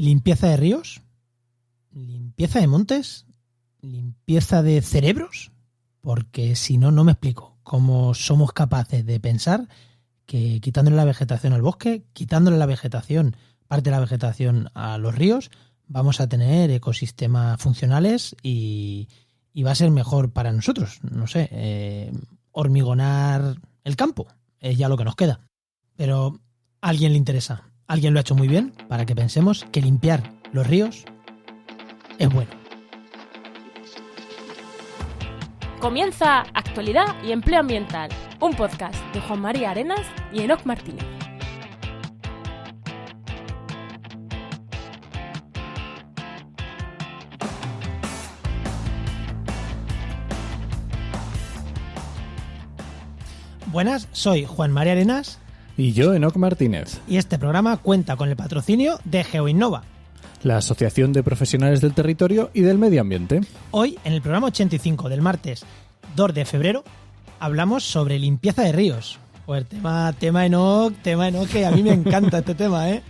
¿Limpieza de ríos? ¿Limpieza de montes? ¿Limpieza de cerebros? Porque si no, no me explico cómo somos capaces de pensar que quitándole la vegetación al bosque, quitándole la vegetación, parte de la vegetación a los ríos, vamos a tener ecosistemas funcionales y va a ser mejor para nosotros. No sé, hormigonar el campo es ya lo que nos queda. Pero a alguien le interesa, alguien lo ha hecho muy bien para que pensemos que limpiar los ríos es bueno. Comienza Actualidad y Empleo Ambiental, un podcast de Juan María Arenas y Enoc Martínez. Buenas, soy Juan María Arenas. Y yo, Enoc Martínez. Y este programa cuenta con el patrocinio de GeoInnova, la Asociación de Profesionales del Territorio y del Medio Ambiente. Hoy, en el programa 85 del martes 2 de febrero, hablamos sobre limpieza de ríos. Pues tema Enoc, que a mí me encanta este tema, ¿eh?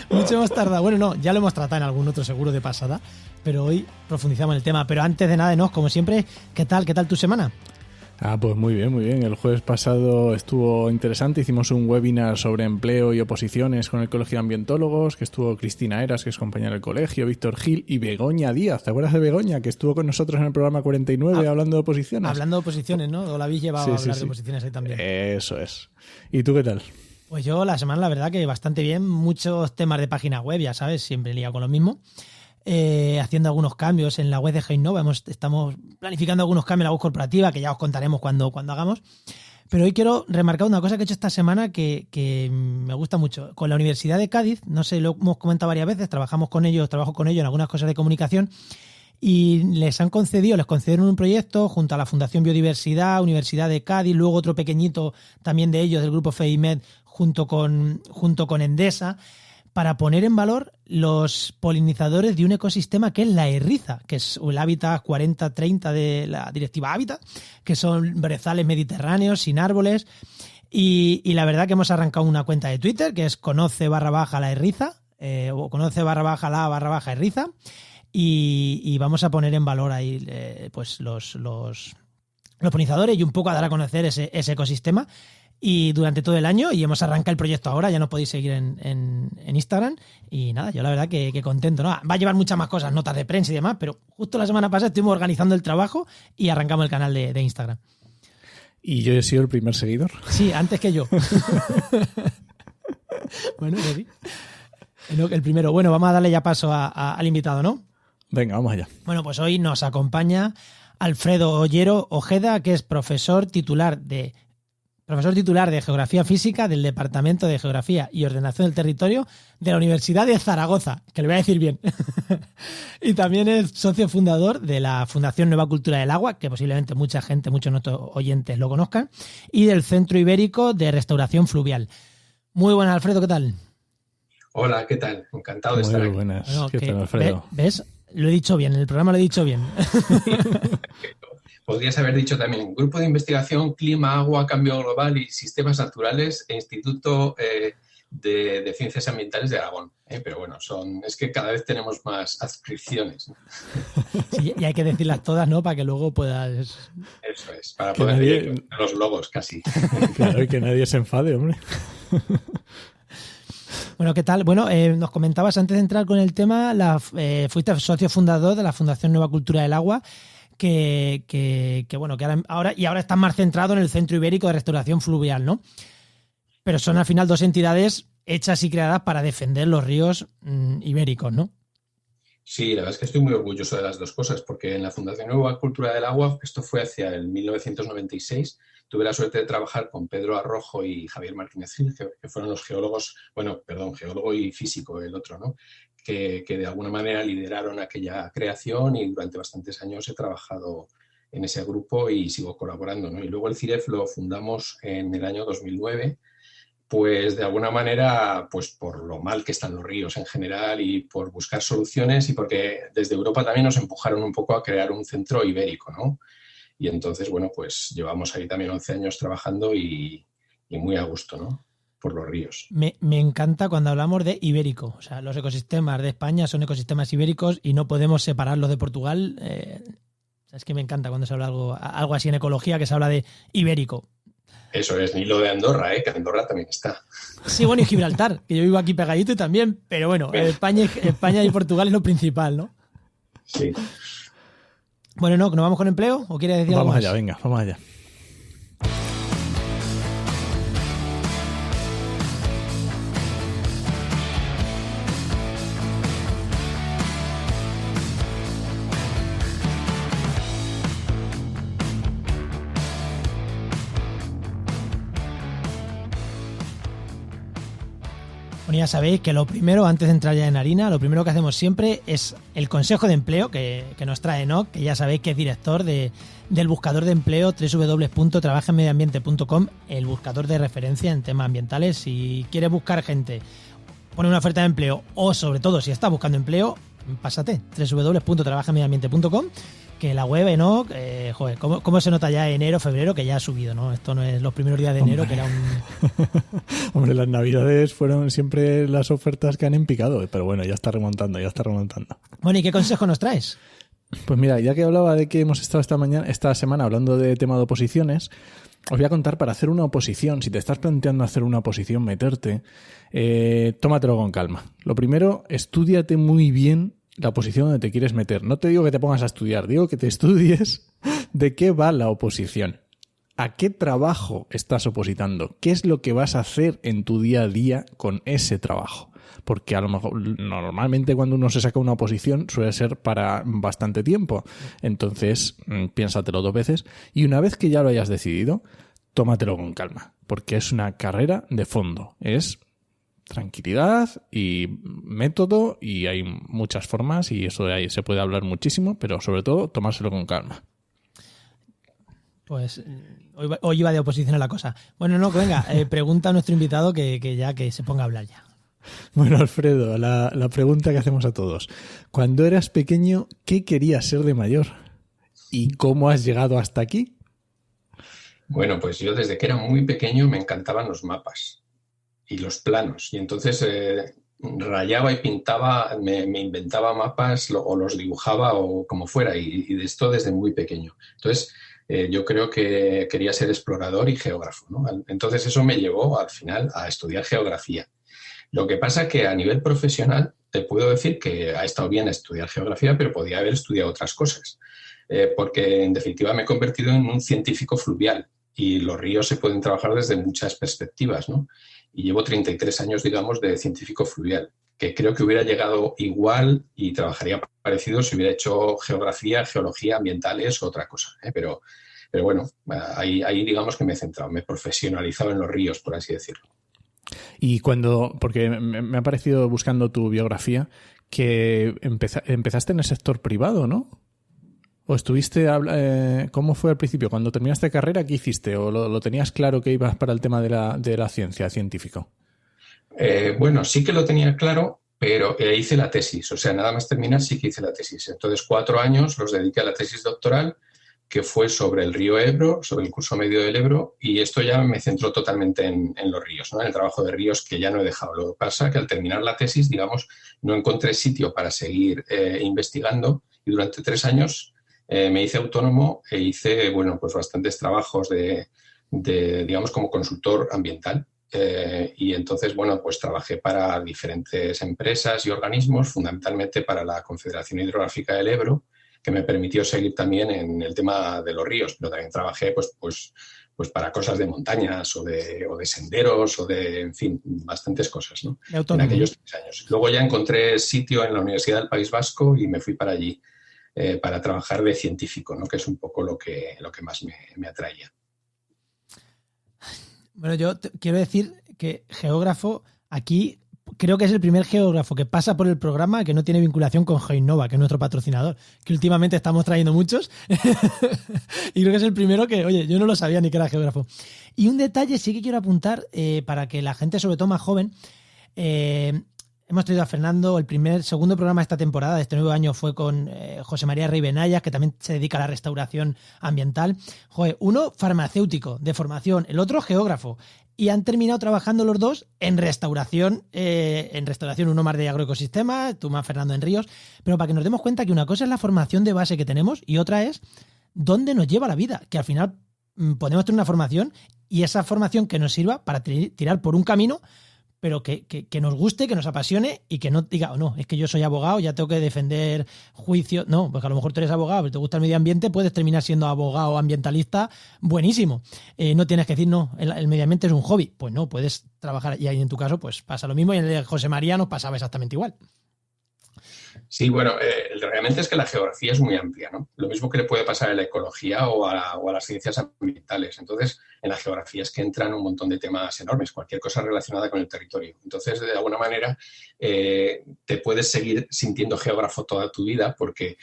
Mucho hemos tardado. Bueno, no, ya lo hemos tratado en algún otro seguro de pasada, pero hoy profundizamos en el tema. Pero antes de nada, Enoc, como siempre, ¿qué tal tu semana? Pues muy bien, muy bien. El jueves pasado estuvo interesante. Hicimos un webinar sobre empleo y oposiciones con el Colegio de Ambientólogos, que estuvo Cristina Eras, que es compañera del colegio, Víctor Gil y Begoña Díaz. ¿Te acuerdas de Begoña? Que estuvo con nosotros en el programa 49 hablando de oposiciones. Hablando de oposiciones, ¿no? O la habéis llevado a hablar de oposiciones ahí también. Eso es. ¿Y tú qué tal? Pues yo la semana, la verdad que bastante bien. Muchos temas de página web, ya sabes, siempre liado con lo mismo. Haciendo algunos cambios en la web de GeoInnova. Estamos planificando algunos cambios en la web corporativa que ya os contaremos cuando hagamos. Pero hoy quiero remarcar una cosa que he hecho esta semana que me gusta mucho. Con la Universidad de Cádiz, no sé, lo hemos comentado varias veces, trabajo con ellos en algunas cosas de comunicación y les concedieron un proyecto junto a la Fundación Biodiversidad, Universidad de Cádiz, luego otro pequeñito también de ellos, del grupo FEIMED, junto con Endesa, para poner en valor los polinizadores de un ecosistema que es la erriza, que es el hábitat 40-30 de la Directiva Hábitat, que son brezales mediterráneos sin árboles. Y la verdad que hemos arrancado una cuenta de Twitter que es conoce_la erriza, o conoce_la erriza, y vamos a poner en valor ahí pues los polinizadores y un poco a dar a conocer ese ecosistema. Y durante todo el año, y hemos arrancado el proyecto ahora, ya nos podéis seguir en Instagram. Y nada, yo la verdad que contento, ¿no? Va a llevar muchas más cosas, notas de prensa y demás, pero justo la semana pasada estuvimos organizando el trabajo y arrancamos el canal de Instagram. ¿Y yo he sido el primer seguidor? Sí, antes que yo. Bueno, sí. El primero. Bueno, vamos a darle ya paso al invitado, ¿no? Venga, vamos allá. Bueno, pues hoy nos acompaña Alfredo Ollero Ojeda, que es profesor titular de Geografía Física del Departamento de Geografía y Ordenación del Territorio de la Universidad de Zaragoza, que le voy a decir bien. Y también es socio fundador de la Fundación Nueva Cultura del Agua, que posiblemente muchos de nuestros oyentes lo conozcan, y del Centro Ibérico de Restauración Fluvial. Muy buenas, Alfredo, ¿qué tal? Hola, ¿qué tal? Encantado de estar aquí. Muy buenas. Bueno, ¿Qué tal, Alfredo? ¿Ves? Lo he dicho bien, en el programa lo he dicho bien. Podrías haber dicho también Grupo de Investigación Clima, Agua, Cambio Global y Sistemas Naturales e Instituto de Ciencias Ambientales de Aragón. Pero bueno, es que cada vez tenemos más adscripciones, ¿no? Sí, y hay que decirlas todas, ¿no? Para que luego puedas... Eso es, para poder leer los logos casi. Claro, y que nadie se enfade, hombre. Bueno, ¿qué tal? Bueno, nos comentabas antes de entrar con el tema, fuiste socio fundador de la Fundación Nueva Cultura del Agua, que ahora estás más centrado en el Centro Ibérico de Restauración Fluvial, ¿no? Pero son al final dos entidades hechas y creadas para defender los ríos ibéricos, ¿no? Sí, la verdad es que estoy muy orgulloso de las dos cosas, porque en la Fundación Nueva Cultura del Agua, esto fue hacia el 1996, tuve la suerte de trabajar con Pedro Arrojo y Javier Martínez Gil, que fueron los geólogos, geólogo y físico el otro, ¿no? Que de alguna manera lideraron aquella creación y durante bastantes años he trabajado en ese grupo y sigo colaborando, ¿no? Y luego el CIREF lo fundamos en el año 2009, pues de alguna manera, pues por lo mal que están los ríos en general y por buscar soluciones y porque desde Europa también nos empujaron un poco a crear un centro ibérico, ¿no? Y entonces, bueno, pues llevamos ahí también 11 años trabajando y muy a gusto, ¿no? por los ríos. Me encanta cuando hablamos de ibérico. O sea, los ecosistemas de España son ecosistemas ibéricos y no podemos separarlos de Portugal. Es que me encanta cuando se habla algo así en ecología, que se habla de ibérico. Eso es, ni lo de Andorra, que Andorra también está. Sí, bueno, y Gibraltar, que yo vivo aquí pegadito y también, pero bueno, España y Portugal es lo principal, ¿no? Sí. Bueno, ¿nos vamos con empleo o quieres decir algo más? Vamos allá, venga, vamos allá. Bueno, ya sabéis que lo primero, antes de entrar ya en harina, lo primero que hacemos siempre es el consejo de empleo que nos trae Enoch, que ya sabéis que es director del buscador de empleo www.trabajaenmedioambiente.com, el buscador de referencia en temas ambientales. Si quieres buscar gente, poner una oferta de empleo o sobre todo si estás buscando empleo, pásate, www.trabajaenmedioambiente.com, que la web, Enoch, joder, ¿cómo se nota ya enero, febrero, que ya ha subido, ¿no? Esto no es los primeros días de enero, que era un... Hombre, las navidades fueron siempre las ofertas que han empicado, pero bueno, ya está remontando. Bueno, ¿y qué consejo nos traes? Pues mira, ya que hablaba de que hemos estado esta semana hablando de tema de oposiciones, os voy a contar para hacer una oposición. Si te estás planteando hacer una oposición, meterte, tómatelo con calma. Lo primero, estúdiate muy bien la oposición donde te quieres meter. No te digo que te pongas a estudiar, digo que te estudies de qué va la oposición. ¿A qué trabajo estás opositando? ¿Qué es lo que vas a hacer en tu día a día con ese trabajo? Porque a lo mejor, normalmente cuando uno se saca una oposición suele ser para bastante tiempo. Entonces, piénsatelo 2 veces y una vez que ya lo hayas decidido, tómatelo con calma. Porque es una carrera de fondo. Es tranquilidad y método y hay muchas formas y eso de ahí se puede hablar muchísimo, pero sobre todo tomárselo con calma. Pues hoy iba de oposición a la cosa. Bueno, no, venga, pregunta a nuestro invitado que se ponga a hablar ya. Bueno, Alfredo, la pregunta que hacemos a todos. Cuando eras pequeño, ¿qué querías ser de mayor? ¿Y cómo has llegado hasta aquí? Bueno, pues yo desde que era muy pequeño me encantaban los mapas y los planos. Y entonces rayaba y pintaba, me inventaba mapas o los dibujaba o como fuera. Y de esto desde muy pequeño. Entonces yo creo que quería ser explorador y geógrafo, ¿no? Entonces eso me llevó al final a estudiar geografía. Lo que pasa que a nivel profesional te puedo decir que ha estado bien estudiar geografía, pero podía haber estudiado otras cosas. Porque en definitiva me he convertido en un científico fluvial y los ríos se pueden trabajar desde muchas perspectivas, ¿no? Y llevo 33 años, digamos, de científico fluvial, que creo que hubiera llegado igual y trabajaría parecido si hubiera hecho geografía, geología, ambientales o otra cosa, ¿eh? Pero bueno, ahí digamos que me he centrado, me he profesionalizado en los ríos, por así decirlo. Y porque me ha parecido buscando tu biografía que empezaste en el sector privado, ¿no? ¿O estuviste, cómo fue al principio? Cuando terminaste carrera, ¿qué hiciste? ¿O lo tenías claro que ibas para el tema de la ciencia, científico? Bueno, sí que lo tenía claro, pero hice la tesis. O sea, nada más terminar sí que hice la tesis. Entonces, 4 años los dediqué a la tesis doctoral, que fue sobre el río Ebro, sobre el curso medio del Ebro, y esto ya me centró totalmente en los ríos, ¿no? En el trabajo de ríos que ya no he dejado. Lo que pasa es que al terminar la tesis, digamos, no encontré sitio para seguir investigando y durante 3 años me hice autónomo e hice, bueno, pues bastantes trabajos de digamos, como consultor ambiental. Y entonces, bueno, pues trabajé para diferentes empresas y organismos, fundamentalmente para la Confederación Hidrográfica del Ebro, que me permitió seguir también en el tema de los ríos, pero también trabajé pues para cosas de montañas o de senderos o de, en fin, bastantes cosas, ¿no? En aquellos 3 años. Luego ya encontré sitio en la Universidad del País Vasco y me fui para allí para trabajar de científico, ¿no? Que es un poco lo que más me atraía. Bueno, yo quiero decir que geógrafo aquí creo que es el primer geógrafo que pasa por el programa que no tiene vinculación con GeoInnova, que es nuestro patrocinador, que últimamente estamos trayendo muchos. Y creo que es el primero que, oye, yo no lo sabía ni que era geógrafo. Y un detalle sí que quiero apuntar para que la gente, sobre todo más joven, Hemos traído a Fernando, segundo programa de esta temporada, de este nuevo año, fue con José María Rey Benayas, que también se dedica a la restauración ambiental. Joder, uno farmacéutico de formación, el otro geógrafo. Y han terminado trabajando los dos en restauración, uno más de agroecosistemas, tú más Fernando en ríos. Pero para que nos demos cuenta que una cosa es la formación de base que tenemos y otra es dónde nos lleva la vida, que al final podemos tener una formación y esa formación que nos sirva para tirar por un camino, pero que nos guste, que nos apasione y que no diga, no, es que yo soy abogado, ya tengo que defender juicio. No, porque a lo mejor tú eres abogado, pero te gusta el medio ambiente, puedes terminar siendo abogado ambientalista buenísimo. No tienes que decir, no, el medio ambiente es un hobby. Pues no, puedes trabajar, y ahí en tu caso pues pasa lo mismo, y en el de José María nos pasaba exactamente igual. Sí, bueno, realmente es que la geografía es muy amplia, ¿no? Lo mismo que le puede pasar a la ecología o a las ciencias ambientales. Entonces, en la geografía es que entran un montón de temas enormes, cualquier cosa relacionada con el territorio. Entonces, de alguna manera, te puedes seguir sintiendo geógrafo toda tu vida porque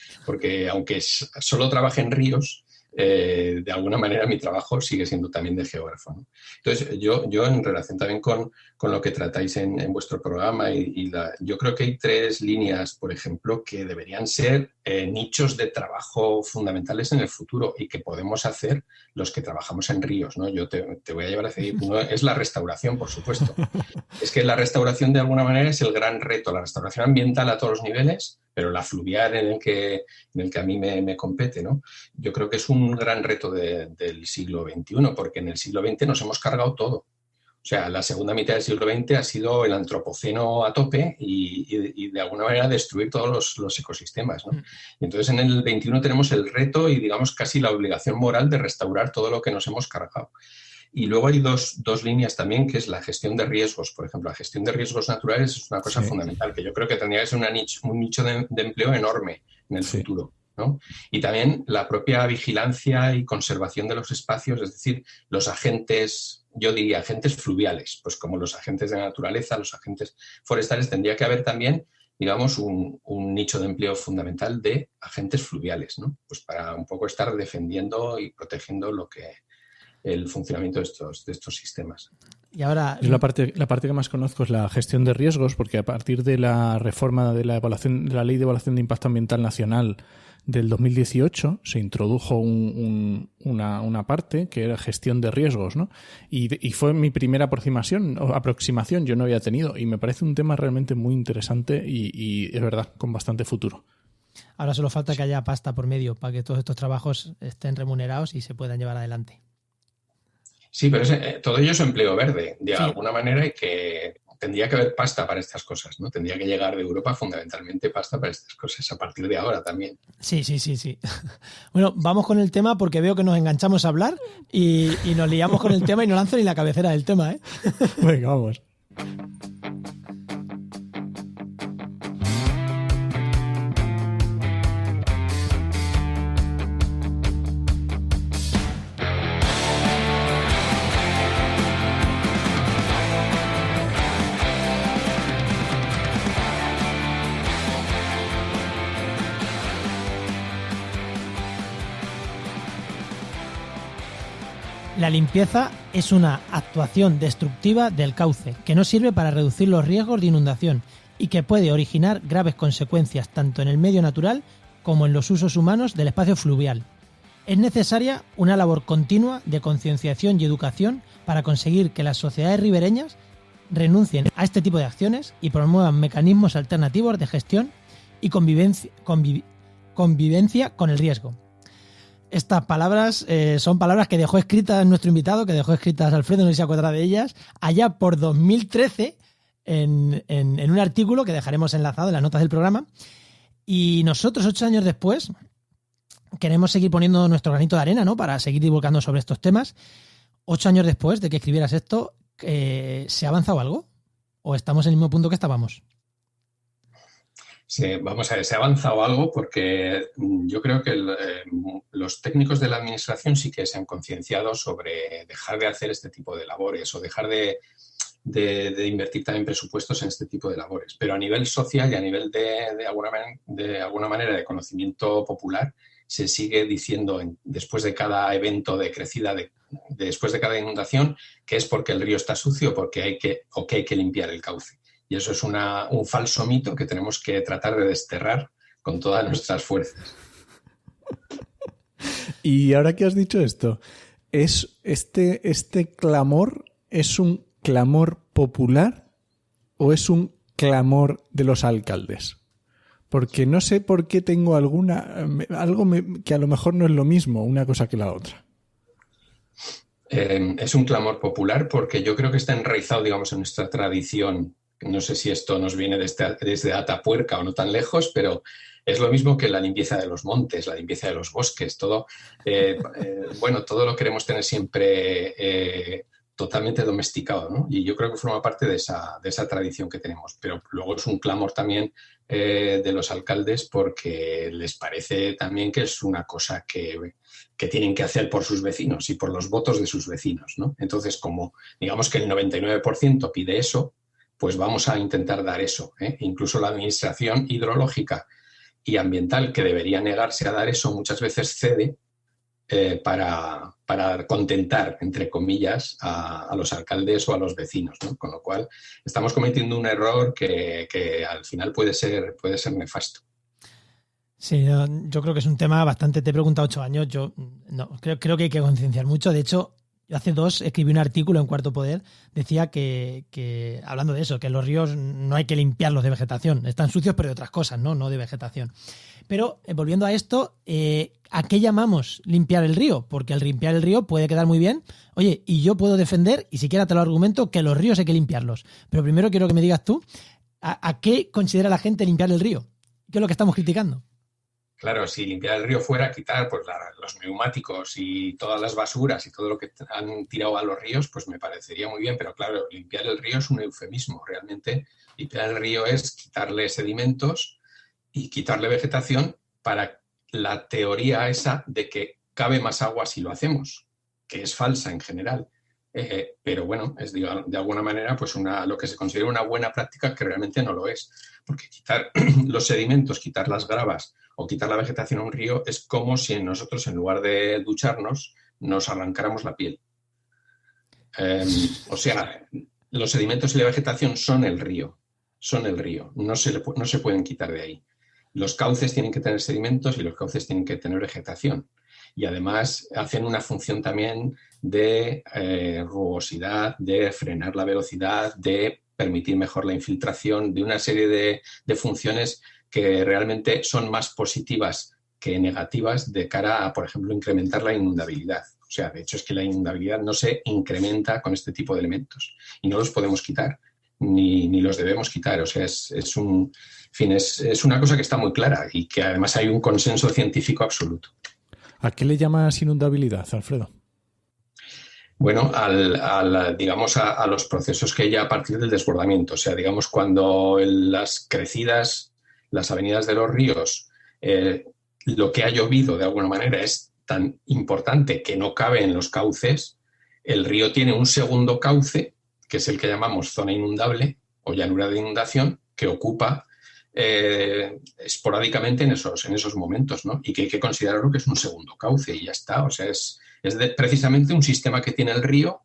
aunque solo trabaje en ríos, de alguna manera mi trabajo sigue siendo también de geógrafo, ¿no? Entonces, yo en relación también con lo que tratáis en vuestro programa, yo creo que hay 3 líneas, por ejemplo, que deberían ser nichos de trabajo fundamentales en el futuro y que podemos hacer los que trabajamos en ríos, ¿no? Yo te voy a llevar a decir, uno es la restauración, por supuesto. Es que la restauración, de alguna manera, es el gran reto, la restauración ambiental a todos los niveles, pero la fluvial en el que a mí me compete, ¿no? Yo creo que es un gran reto del siglo XXI, porque en el siglo XX nos hemos cargado todo. O sea, la segunda mitad del siglo XX ha sido el antropoceno a tope y de alguna manera destruir todos los ecosistemas, ¿no? Y entonces en el XXI tenemos el reto y, digamos, casi la obligación moral de restaurar todo lo que nos hemos cargado. Y luego hay dos líneas también, que es la gestión de riesgos. Por ejemplo, la gestión de riesgos naturales es una cosa fundamental, que yo creo que tendría que ser un nicho de empleo enorme en el futuro, ¿no? Y también la propia vigilancia y conservación de los espacios, es decir, los agentes, yo diría agentes fluviales, pues como los agentes de la naturaleza, los agentes forestales, tendría que haber también, digamos, un nicho de empleo fundamental de agentes fluviales, ¿no? Pues para un poco estar defendiendo y protegiendo el funcionamiento de estos sistemas. Y ahora, la parte que más conozco es la gestión de riesgos, porque a partir de la reforma de la Ley de Evaluación de Impacto Ambiental Nacional del 2018 se introdujo una parte que era gestión de riesgos, ¿no? Y fue mi primera aproximación, yo no había tenido, y me parece un tema realmente muy interesante y es verdad, con bastante futuro. Ahora solo falta que haya pasta por medio para que todos estos trabajos estén remunerados y se puedan llevar adelante. Sí, pero todo ello es empleo verde, de alguna manera, y que tendría que haber pasta para estas cosas, ¿no? Tendría que llegar de Europa fundamentalmente pasta para estas cosas, a partir de ahora también. Sí. Bueno, vamos con el tema porque veo que nos enganchamos a hablar y nos liamos con el tema y no lanzo ni la cabecera del tema, ¿eh? Venga, vamos. La limpieza es una actuación destructiva del cauce que no sirve para reducir los riesgos de inundación y que puede originar graves consecuencias tanto en el medio natural como en los usos humanos del espacio fluvial. Es necesaria una labor continua de concienciación y educación para conseguir que las sociedades ribereñas renuncien a este tipo de acciones y promuevan mecanismos alternativos de gestión y convivencia con el riesgo. Estas palabras son palabras que dejó escritas nuestro invitado, que dejó escritas Alfredo, no sé si se acuerda de ellas, allá por 2013 en un artículo que dejaremos enlazado en las notas del programa. Y nosotros, 8 años después, queremos seguir poniendo nuestro granito de arena, ¿no?, para seguir divulgando sobre estos temas. 8 años después de que escribieras esto, ¿se ha avanzado algo? ¿O estamos en el mismo punto que estábamos? Sí, vamos a ver, se ha avanzado algo porque yo creo que los técnicos de la administración sí que se han concienciado sobre dejar de hacer este tipo de labores o dejar de invertir también presupuestos en este tipo de labores. Pero a nivel social y a nivel de alguna manera de conocimiento popular se sigue diciendo después de cada evento de crecida, después de cada inundación, que es porque el río está sucio o que hay que limpiar el cauce. Y eso es un falso mito que tenemos que tratar de desterrar con todas nuestras fuerzas. Y ahora que has dicho esto, ¿es este clamor es un clamor popular o es un clamor de los alcaldes? Porque no sé por qué tengo algo que a lo mejor no es lo mismo una cosa que la otra. Es un clamor popular porque yo creo que está enraizado, digamos, en nuestra tradición. No sé si esto nos viene desde Atapuerca o no tan lejos, pero es lo mismo que la limpieza de los montes, la limpieza de los bosques, todo. Todo lo queremos tener siempre totalmente domesticado, ¿no? Y yo creo que forma parte de esa tradición que tenemos. Pero luego es un clamor también de los alcaldes porque les parece también que es una cosa que tienen que hacer por sus vecinos y por los votos de sus vecinos, ¿no? Entonces, como digamos que el 99% pide eso, pues vamos a intentar dar eso, ¿eh? Incluso la administración hidrológica y ambiental, que debería negarse a dar eso, muchas veces cede para contentar, entre comillas, a los alcaldes o a los vecinos, ¿no? Con lo cual estamos cometiendo un error que al final puede ser nefasto. Sí, yo creo que es un tema bastante... Te he preguntado 8 años, yo no creo que hay que concienciar mucho. De hecho, yo hace 2 escribí un artículo en Cuarto Poder, decía que hablando de eso, que los ríos no hay que limpiarlos de vegetación, están sucios pero de otras cosas, no de vegetación. Pero volviendo a esto, ¿a qué llamamos limpiar el río? Porque al limpiar el río puede quedar muy bien. Oye, y yo puedo defender, y siquiera te lo argumento, que los ríos hay que limpiarlos. Pero primero quiero que me digas tú, ¿a qué considera la gente limpiar el río? ¿Qué es lo que estamos criticando? Claro, si limpiar el río fuera quitar pues, los neumáticos y todas las basuras y todo lo que han tirado a los ríos, pues me parecería muy bien. Pero claro, limpiar el río es un eufemismo. Realmente limpiar el río es quitarle sedimentos y quitarle vegetación para la teoría esa de que cabe más agua si lo hacemos, que es falsa en general. Pero bueno, es de alguna manera pues lo que se considera una buena práctica que realmente no lo es. Porque quitar los sedimentos, quitar las gravas o quitar la vegetación a un río es como si nosotros, en lugar de ducharnos, nos arrancáramos la piel. O sea, los sedimentos y la vegetación son el río, no se pueden quitar de ahí. Los cauces tienen que tener sedimentos y los cauces tienen que tener vegetación. Y además hacen una función también de rugosidad, de frenar la velocidad, de permitir mejor la infiltración, de una serie de funciones que realmente son más positivas que negativas de cara a, por ejemplo, incrementar la inundabilidad. O sea, de hecho es que la inundabilidad no se incrementa con este tipo de elementos y no los podemos quitar, ni los debemos quitar. O sea, es una cosa que está muy clara y que además hay un consenso científico absoluto. ¿A qué le llamas inundabilidad, Alfredo? Bueno, digamos a los procesos que hay a partir del desbordamiento. O sea, digamos, cuando las crecidas, las avenidas de los ríos, lo que ha llovido de alguna manera es tan importante que no cabe en los cauces, el río tiene un segundo cauce, que es el que llamamos zona inundable o llanura de inundación, que ocupa esporádicamente en esos momentos, ¿no? Y que hay que considerarlo que es un segundo cauce y ya está. O sea, es precisamente un sistema que tiene el río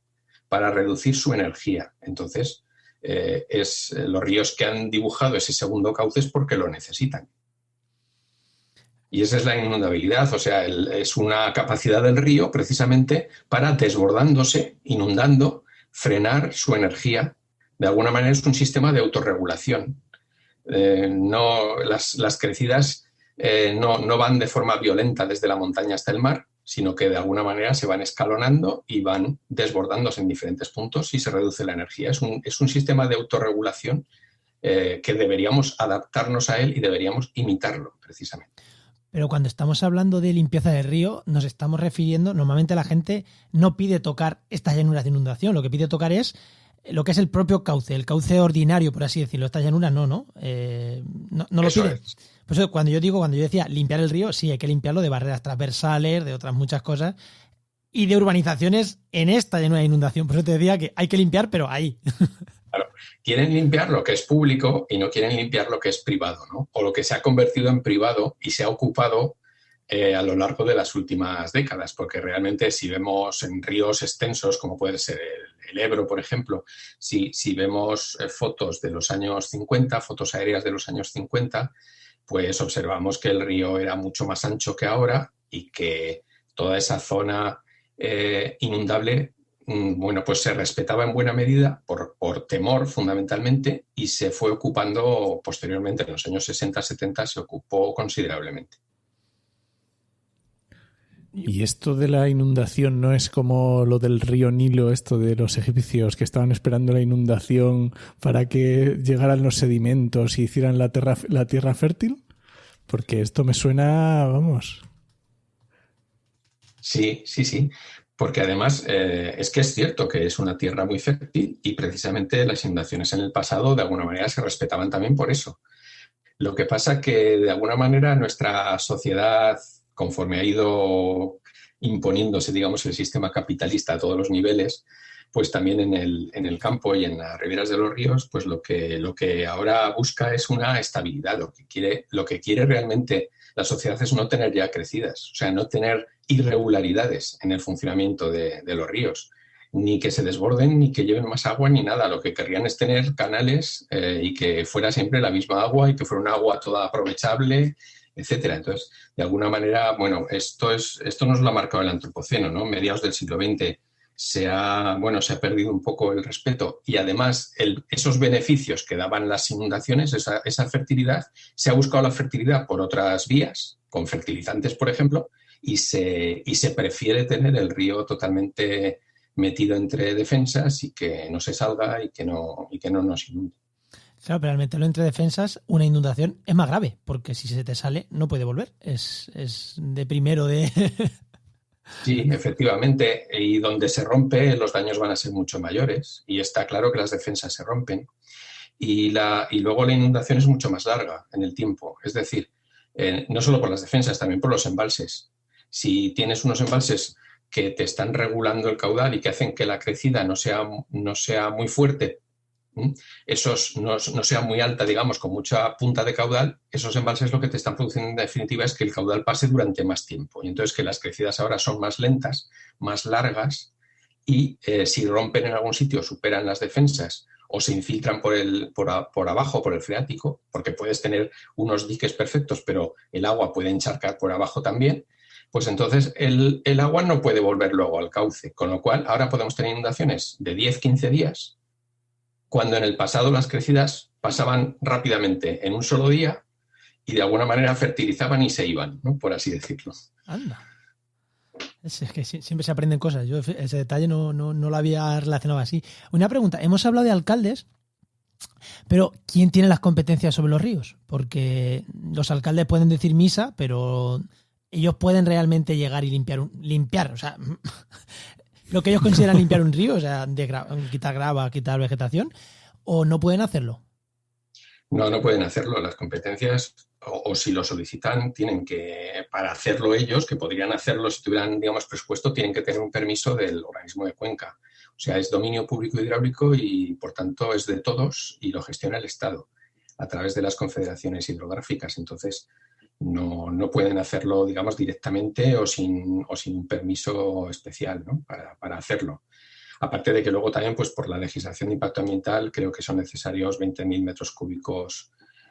para reducir su energía. Entonces, los ríos que han dibujado ese segundo cauce es porque lo necesitan. Y esa es la inundabilidad, o sea, es una capacidad del río precisamente para, desbordándose, inundando, frenar su energía. De alguna manera es un sistema de autorregulación. Las crecidas no van de forma violenta desde la montaña hasta el mar, sino que de alguna manera se van escalonando y van desbordándose en diferentes puntos y se reduce la energía. Es un sistema de autorregulación que deberíamos adaptarnos a él y deberíamos imitarlo, precisamente. Pero cuando estamos hablando de limpieza del río, nos estamos refiriendo, normalmente la gente no pide tocar estas llanuras de inundación, lo que pide tocar es lo que es el propio cauce, el cauce ordinario, por así decirlo. Estas llanuras no lo pide. Pues cuando yo decía limpiar el río, sí, hay que limpiarlo de barreras transversales, de otras muchas cosas, y de urbanizaciones en esta llanura de inundación. Por eso te decía que hay que limpiar, pero ahí. Claro, quieren limpiar lo que es público y no quieren limpiar lo que es privado, ¿no? O lo que se ha convertido en privado y se ha ocupado a lo largo de las últimas décadas, porque realmente si vemos en ríos extensos, como puede ser el Ebro, por ejemplo, si vemos fotos de los años 50, fotos aéreas de los años 50, pues observamos que el río era mucho más ancho que ahora y que toda esa zona inundable, bueno, pues se respetaba en buena medida por temor fundamentalmente, y se fue ocupando posteriormente, en los años 60-70 se ocupó considerablemente. ¿Y esto de la inundación no es como lo del río Nilo, esto de los egipcios que estaban esperando la inundación para que llegaran los sedimentos y hicieran la tierra fértil? Porque esto me suena, vamos. Sí. Porque además es que es cierto que es una tierra muy fértil y precisamente las inundaciones en el pasado de alguna manera se respetaban también por eso. Lo que pasa que de alguna manera nuestra sociedad, conforme ha ido imponiéndose, digamos, el sistema capitalista a todos los niveles, pues también en el campo y en las riberas de los ríos, pues lo que ahora busca es una estabilidad. Lo que quiere realmente la sociedad es no tener ya crecidas, o sea, no tener irregularidades en el funcionamiento de los ríos, ni que se desborden, ni que lleven más agua, ni nada. Lo que querrían es tener canales y que fuera siempre la misma agua y que fuera un agua toda aprovechable, etcétera. Entonces, de alguna manera, bueno, esto nos lo ha marcado el antropoceno, ¿no? Mediados del siglo XX se ha perdido un poco el respeto, y además esos beneficios que daban las inundaciones, esa fertilidad, se ha buscado la fertilidad por otras vías, con fertilizantes, por ejemplo, y se prefiere tener el río totalmente metido entre defensas y que no se salga y que no nos inunde. Claro, pero al meterlo entre defensas, una inundación es más grave, porque si se te sale no puede volver. Es de primero de... Sí, efectivamente, y donde se rompe los daños van a ser mucho mayores, y está claro que las defensas se rompen, y luego la inundación es mucho más larga en el tiempo, es decir, no solo por las defensas, también por los embalses. Si tienes unos embalses que te están regulando el caudal y que hacen que la crecida no sea muy fuerte, no sea muy alta, digamos, con mucha punta de caudal, esos embalses lo que te están produciendo en definitiva es que el caudal pase durante más tiempo, y entonces que las crecidas ahora son más lentas, más largas, y si rompen en algún sitio, superan las defensas o se infiltran por abajo, por el freático, porque puedes tener unos diques perfectos, pero el agua puede encharcar por abajo también, pues entonces el agua no puede volver luego al cauce, con lo cual ahora podemos tener inundaciones de 10-15 días, cuando en el pasado las crecidas pasaban rápidamente en un solo día y de alguna manera fertilizaban y se iban, ¿no? Por así decirlo. Anda. Es que siempre se aprenden cosas. Yo ese detalle no lo había relacionado así. Una pregunta. Hemos hablado de alcaldes, pero ¿quién tiene las competencias sobre los ríos? Porque los alcaldes pueden decir misa, pero ellos pueden realmente llegar y limpiar, o sea... lo que ellos consideran limpiar un río, o sea, quitar grava, quitar vegetación, ¿o no pueden hacerlo? No pueden hacerlo. Las competencias, o si lo solicitan, tienen que, para hacerlo ellos, que podrían hacerlo si tuvieran, digamos, presupuesto, tienen que tener un permiso del organismo de cuenca. O sea, es dominio público hidráulico y, por tanto, es de todos y lo gestiona el Estado a través de las confederaciones hidrográficas. Entonces, no pueden hacerlo, digamos, directamente o sin un permiso especial, ¿no? para hacerlo. Aparte de que luego también, pues por la legislación de impacto ambiental, creo que son necesarios 20.000 metros cúbicos,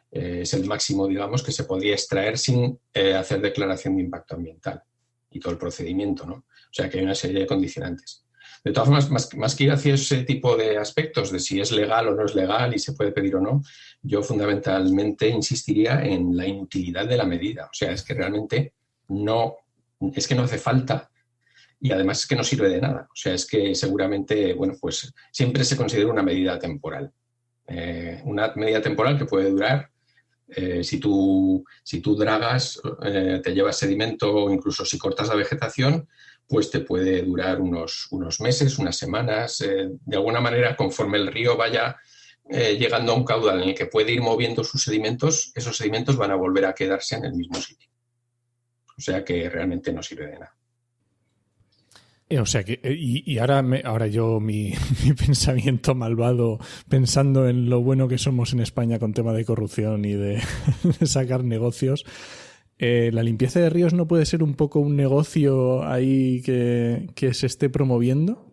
es el máximo, digamos, que se podría extraer sin hacer declaración de impacto ambiental y todo el procedimiento, ¿no? O sea que hay una serie de condicionantes. De todas formas, más que ir hacia ese tipo de aspectos de si es legal o no es legal y se puede pedir o no, yo fundamentalmente insistiría en la inutilidad de la medida. O sea, es que realmente no hace falta y además es que no sirve de nada. O sea, es que seguramente, bueno, pues siempre se considera una medida temporal. Una medida temporal que puede durar, si tú dragas, te llevas sedimento o incluso si cortas la vegetación, pues te puede durar unos meses, unas semanas. De alguna manera, conforme el río vaya llegando a un caudal en el que puede ir moviendo sus sedimentos, esos sedimentos van a volver a quedarse en el mismo sitio. O sea que realmente no sirve de nada. O sea que, y ahora yo mi pensamiento malvado, pensando en lo bueno que somos en España con tema de corrupción y de sacar negocios, ¿La limpieza de ríos no puede ser un poco un negocio ahí que se esté promoviendo?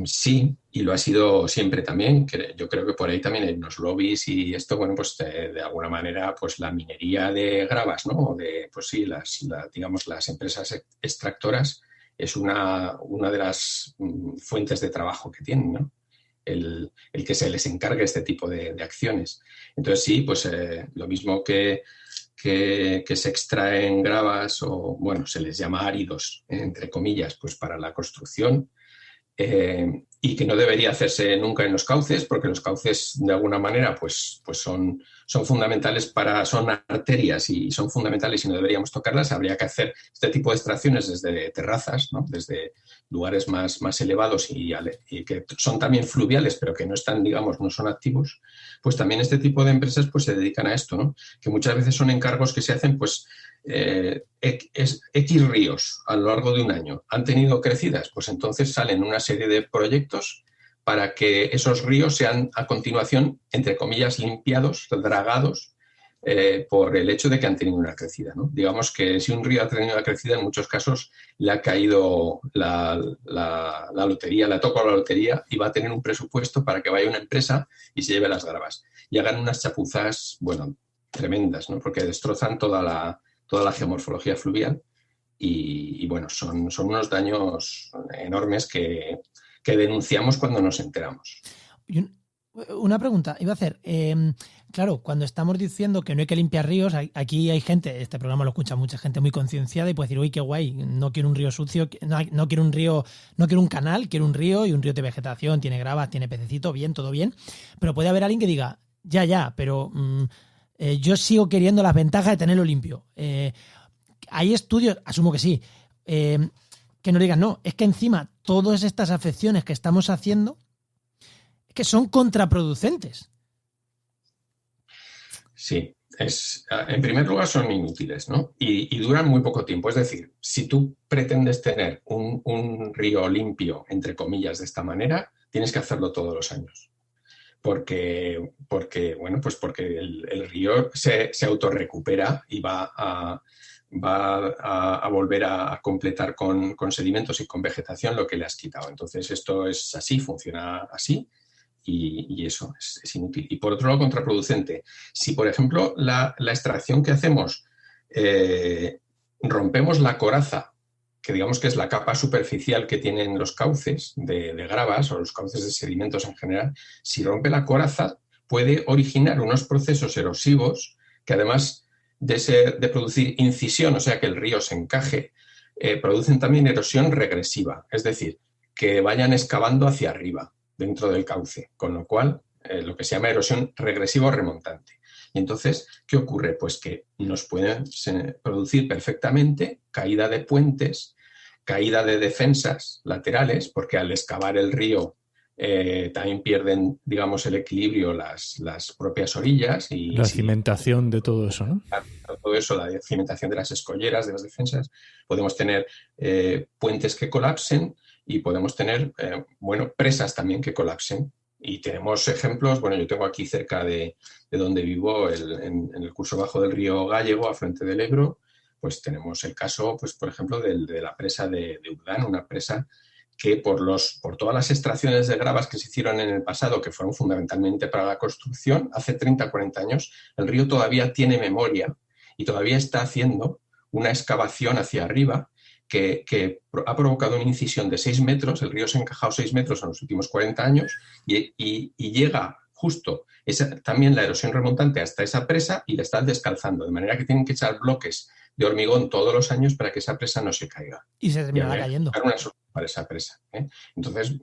Sí, y lo ha sido siempre también. Yo creo que por ahí también hay unos lobbies y esto, bueno, pues de alguna manera, pues la minería de gravas, ¿no? Pues sí, digamos, las empresas extractoras es una de las fuentes de trabajo que tienen, ¿no? El que se les encargue este tipo de acciones. Entonces sí, pues lo mismo que se extraen gravas o, bueno, se les llama áridos, entre comillas, pues para la construcción, y que no debería hacerse nunca en los cauces, porque los cauces de alguna manera pues son fundamentales son arterias y son fundamentales y no deberíamos tocarlas. Habría que hacer este tipo de extracciones desde terrazas, ¿no? Desde lugares más elevados y que son también fluviales, pero que no están, digamos, no son activos. Pues también este tipo de empresas pues se dedican a esto, ¿no? Que muchas veces son encargos que se hacen pues X ríos a lo largo de un año han tenido crecidas, pues entonces salen una serie de proyectos para que esos ríos sean a continuación, entre comillas, limpiados, dragados, por el hecho de que han tenido una crecida, ¿no? Digamos que si un río ha tenido una crecida, en muchos casos le ha caído la lotería, le ha tocado la lotería y va a tener un presupuesto para que vaya una empresa y se lleve las gravas. Y hagan unas chapuzas, bueno, tremendas, ¿no? Porque destrozan toda la geomorfología fluvial y bueno, son unos daños enormes que denunciamos cuando nos enteramos. Una pregunta iba a hacer. Claro, cuando estamos diciendo que no hay que limpiar ríos, aquí hay gente, este programa lo escucha mucha gente muy concienciada y puede decir, uy, qué guay, no quiero un río sucio, no quiero un río, no quiero un canal, quiero un río, y un río tiene vegetación, tiene gravas, tiene pececito, bien, todo bien. Pero puede haber alguien que diga, ya, pero yo sigo queriendo las ventajas de tenerlo limpio. Hay estudios, asumo que sí, que nos digan, no, es que encima todas estas afecciones que estamos haciendo que son contraproducentes. Sí, en primer lugar son inútiles, ¿no? Y duran muy poco tiempo. Es decir, si tú pretendes tener un río limpio, entre comillas, de esta manera, tienes que hacerlo todos los años. Porque el río se autorrecupera y va a volver a completar con sedimentos y con vegetación lo que le has quitado. Entonces esto es así, funciona así y eso es inútil. Y por otro lado, contraproducente. Si, por ejemplo, la extracción que hacemos rompemos la coraza, que digamos que es la capa superficial que tienen los cauces de gravas o los cauces de sedimentos en general, si rompe la coraza puede originar unos procesos erosivos que además de producir incisión, o sea que el río se encaje, producen también erosión regresiva, es decir, que vayan excavando hacia arriba dentro del cauce, con lo cual lo que se llama erosión regresiva o remontante. Y entonces, ¿qué ocurre? Pues que nos pueden producir perfectamente caída de puentes, caída de defensas laterales, porque al excavar el río también pierden, digamos, el equilibrio las propias orillas. Y la cimentación de todo eso, ¿no? Todo eso, la cimentación de las escolleras, de las defensas. Podemos tener puentes que colapsen y podemos tener, presas también que colapsen. Y tenemos ejemplos, yo tengo aquí cerca de donde vivo, en el curso bajo del río Gállego, afluente del Ebro, pues tenemos el caso, pues por ejemplo, de la presa de Urdán, una presa que por todas las extracciones de gravas que se hicieron en el pasado, que fueron fundamentalmente para la construcción, hace 30 40 años, el río todavía tiene memoria y todavía está haciendo una excavación hacia arriba que ha provocado una incisión de 6 metros, el río se ha encajado 6 metros en los últimos 40 años y llega justo también la erosión remontante hasta esa presa y la están descalzando, de manera que tienen que echar bloques de hormigón todos los años para que esa presa no se caiga. Y se terminará cayendo. Una solución para esa presa, ¿eh? Entonces,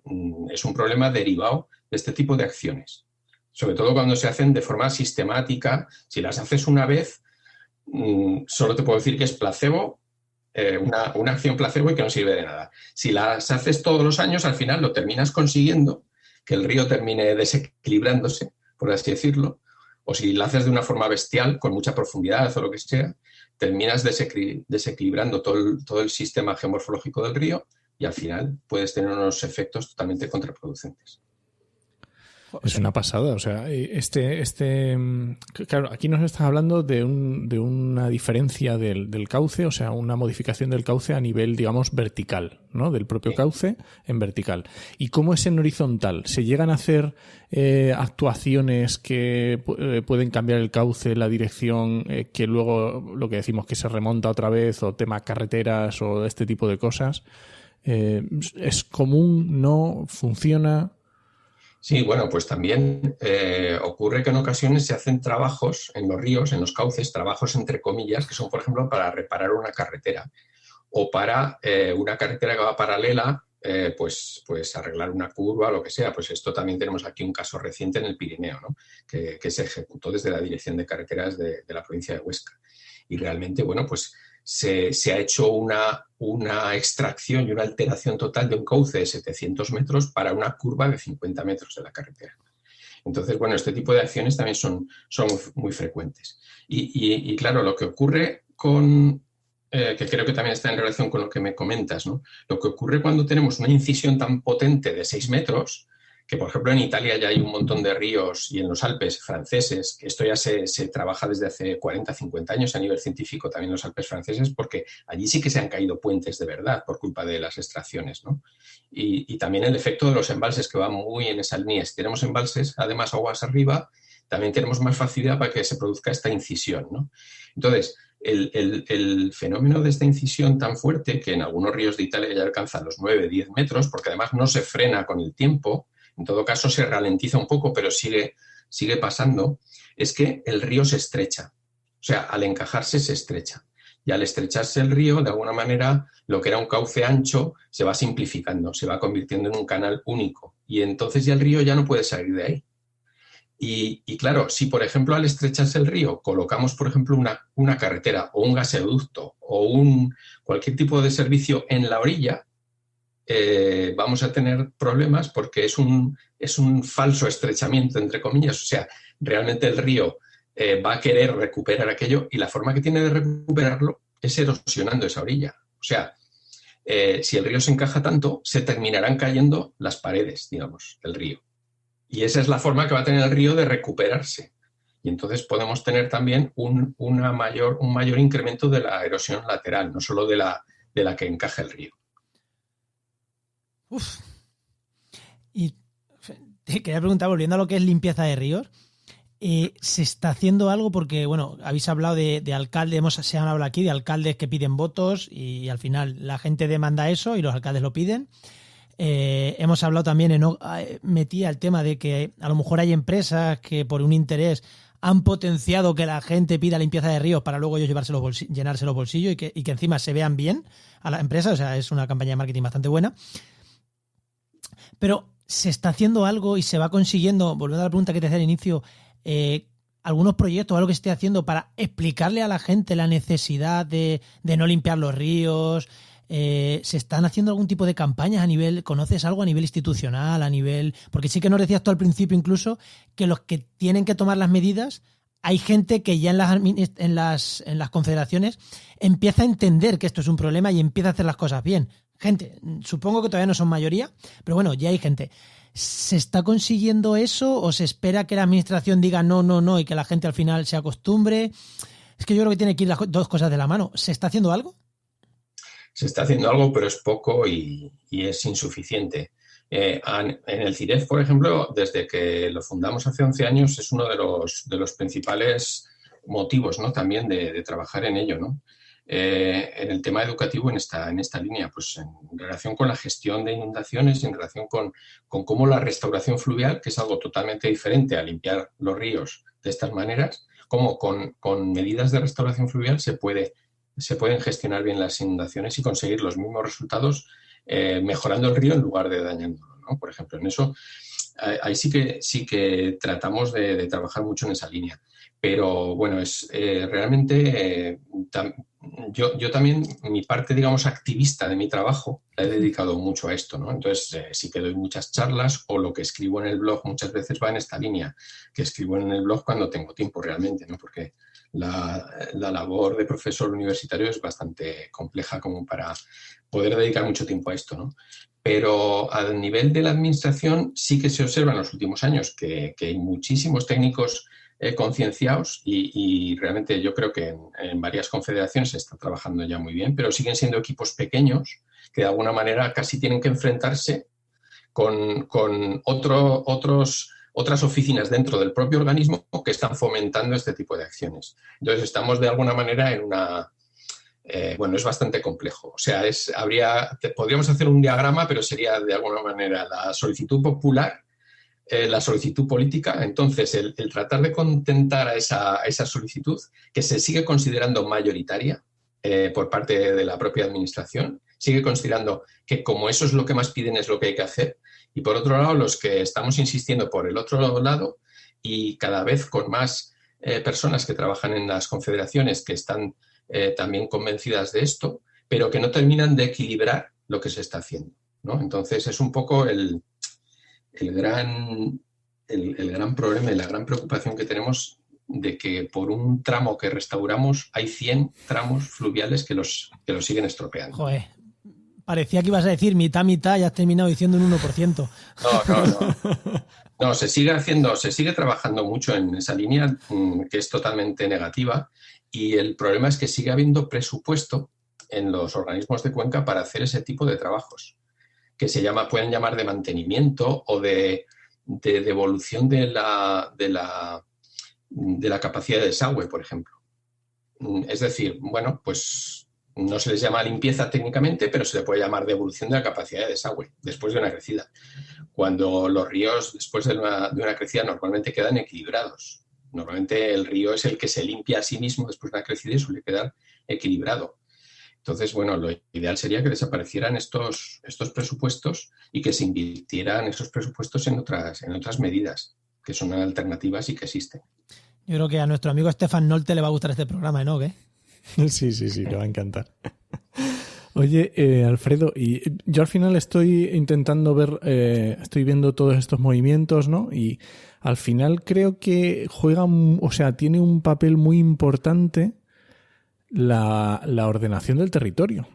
es un problema derivado de este tipo de acciones. Sobre todo cuando se hacen de forma sistemática. Si las haces una vez, solo te puedo decir que es placebo, una acción placebo y que no sirve de nada. Si las haces todos los años, al final lo terminas consiguiendo, que el río termine desequilibrándose, por así decirlo, o si la haces de una forma bestial, con mucha profundidad o lo que sea, terminas desequilibrando todo el sistema geomorfológico del río y al final puedes tener unos efectos totalmente contraproducentes. Es una pasada, o sea, claro, aquí nos estás hablando de una diferencia del cauce, o sea, una modificación del cauce a nivel, digamos, vertical, ¿no? Del propio cauce en vertical. ¿Y cómo es en horizontal? ¿Se llegan a hacer actuaciones que pueden cambiar el cauce, la dirección, que luego lo que decimos que se remonta otra vez, o tema carreteras o este tipo de cosas? ¿Es común? ¿No? ¿Funciona? Sí, bueno, pues también ocurre que en ocasiones se hacen trabajos en los ríos, en los cauces, trabajos entre comillas, que son, por ejemplo, para reparar una carretera o para una carretera que va paralela, pues arreglar una curva o lo que sea. Pues esto también tenemos aquí un caso reciente en el Pirineo, ¿no? que se ejecutó desde la Dirección de Carreteras de la provincia de Huesca. Y realmente, bueno, pues se ha hecho una extracción y una alteración total de un cauce de 700 metros para una curva de 50 metros de la carretera. Entonces, bueno, este tipo de acciones también son muy frecuentes. Y claro, lo que ocurre que creo que también está en relación con lo que me comentas, ¿no? Lo que ocurre cuando tenemos una incisión tan potente de 6 metros, que por ejemplo en Italia ya hay un montón de ríos y en los Alpes franceses, que esto ya se trabaja desde hace 40, 50 años a nivel científico también en los Alpes franceses, porque allí sí que se han caído puentes de verdad por culpa de las extracciones, ¿no? Y también el efecto de los embalses, que va muy en esa línea. Si tenemos embalses, además aguas arriba, también tenemos más facilidad para que se produzca esta incisión, ¿no? Entonces, el fenómeno de esta incisión tan fuerte, que en algunos ríos de Italia ya alcanza los 9, 10 metros, porque además no se frena con el tiempo, en todo caso se ralentiza un poco, pero sigue pasando, es que el río se estrecha. O sea, al encajarse se estrecha. Y al estrecharse el río, de alguna manera, lo que era un cauce ancho se va simplificando, se va convirtiendo en un canal único. Y entonces ya el río ya no puede salir de ahí. Y claro, si por ejemplo al estrecharse el río colocamos, por ejemplo, una carretera o un gasoducto o cualquier tipo de servicio en la orilla, vamos a tener problemas porque es un falso estrechamiento, entre comillas. O sea, realmente el río va a querer recuperar aquello y la forma que tiene de recuperarlo es erosionando esa orilla. O sea, si el río se encaja tanto, se terminarán cayendo las paredes, digamos, del río. Y esa es la forma que va a tener el río de recuperarse. Y entonces podemos tener también un mayor incremento de la erosión lateral, no solo de la que encaja el río. Uf. Y te quería preguntar, volviendo a lo que es limpieza de ríos, ¿se está haciendo algo? Porque, bueno, habéis hablado de alcaldes, se han hablado aquí de alcaldes que piden votos y al final la gente demanda eso y los alcaldes lo piden. Hemos hablado también, metía el tema de que a lo mejor hay empresas que por un interés han potenciado que la gente pida limpieza de ríos para luego ellos llenarse los bolsillos y que encima se vean bien a la empresa. O sea, es una campaña de marketing bastante buena. Pero se está haciendo algo y se va consiguiendo, volviendo a la pregunta que te hacía al inicio, algunos proyectos, algo que se esté haciendo para explicarle a la gente la necesidad de no limpiar los ríos. ¿Se están haciendo algún tipo de campañas a nivel, conoces algo a nivel institucional, a nivel, porque sí que nos decías tú al principio incluso que los que tienen que tomar las medidas, hay gente que ya en las confederaciones empieza a entender que esto es un problema y empieza a hacer las cosas bien. Gente, supongo que todavía no son mayoría, pero bueno, ya hay gente. ¿Se está consiguiendo eso o se espera que la administración diga no y que la gente al final se acostumbre? Es que yo creo que tiene que ir las dos cosas de la mano. ¿Se está haciendo algo? Se está haciendo algo, pero es poco y es insuficiente. En el CIREF, por ejemplo, desde que lo fundamos hace 11 años, es uno de los principales motivos, ¿no? También de trabajar en ello, ¿no? En el tema educativo en esta línea, pues en relación con la gestión de inundaciones, en relación con cómo la restauración fluvial, que es algo totalmente diferente a limpiar los ríos de estas maneras, cómo con medidas de restauración fluvial se pueden gestionar bien las inundaciones y conseguir los mismos resultados mejorando el río en lugar de dañándolo, ¿no? Por ejemplo, en eso ahí sí que tratamos de trabajar mucho en esa línea. Pero bueno, es realmente yo también, mi parte, digamos, activista de mi trabajo, la he dedicado mucho a esto, ¿no? Entonces sí que doy muchas charlas o lo que escribo en el blog muchas veces va en esta línea, que escribo en el blog cuando tengo tiempo realmente, ¿no? Porque la labor de profesor universitario es bastante compleja como para poder dedicar mucho tiempo a esto, ¿no? Pero a nivel de la administración sí que se observa en los últimos años que hay muchísimos técnicos concienciados y realmente yo creo que en varias confederaciones se está trabajando ya muy bien, pero siguen siendo equipos pequeños que de alguna manera casi tienen que enfrentarse con otras oficinas dentro del propio organismo que están fomentando este tipo de acciones. Entonces estamos de alguna manera en una... es bastante complejo. O sea, podríamos hacer un diagrama, pero sería de alguna manera la solicitud popular, la solicitud política. Entonces, el tratar de contentar a esa solicitud, que se sigue considerando mayoritaria por parte de la propia administración, sigue considerando que como eso es lo que más piden, es lo que hay que hacer. Y por otro lado, los que estamos insistiendo por el otro lado, y cada vez con más personas que trabajan en las confederaciones que están también convencidas de esto, pero que no terminan de equilibrar lo que se está haciendo, ¿no? Entonces es un poco el gran problema y la gran preocupación que tenemos de que por un tramo que restauramos hay 100 tramos fluviales que los siguen estropeando. Joder, parecía que ibas a decir mitad, y has terminado diciendo un 1%. No. No, se sigue trabajando mucho en esa línea que es totalmente negativa. Y el problema es que sigue habiendo presupuesto en los organismos de cuenca para hacer ese tipo de trabajos, que pueden llamar de mantenimiento o de devolución de la capacidad de desagüe, por ejemplo. Es decir, bueno, pues no se les llama limpieza técnicamente, pero se le puede llamar devolución de la capacidad de desagüe después de una crecida. Cuando los ríos, después de una crecida, normalmente quedan equilibrados. Normalmente el río es el que se limpia a sí mismo después de una crecida y suele quedar equilibrado. Entonces, bueno, lo ideal sería que desaparecieran estos presupuestos y que se invirtieran esos presupuestos en otras medidas, que son alternativas y que existen. Yo creo que a nuestro amigo Stefan Nolte le va a gustar este programa, ¿no? ¿Qué? Sí, le va a encantar. Oye, Alfredo, y yo al final estoy intentando ver, estoy viendo todos estos movimientos, ¿no? Y al final creo que tiene un papel muy importante la ordenación del territorio,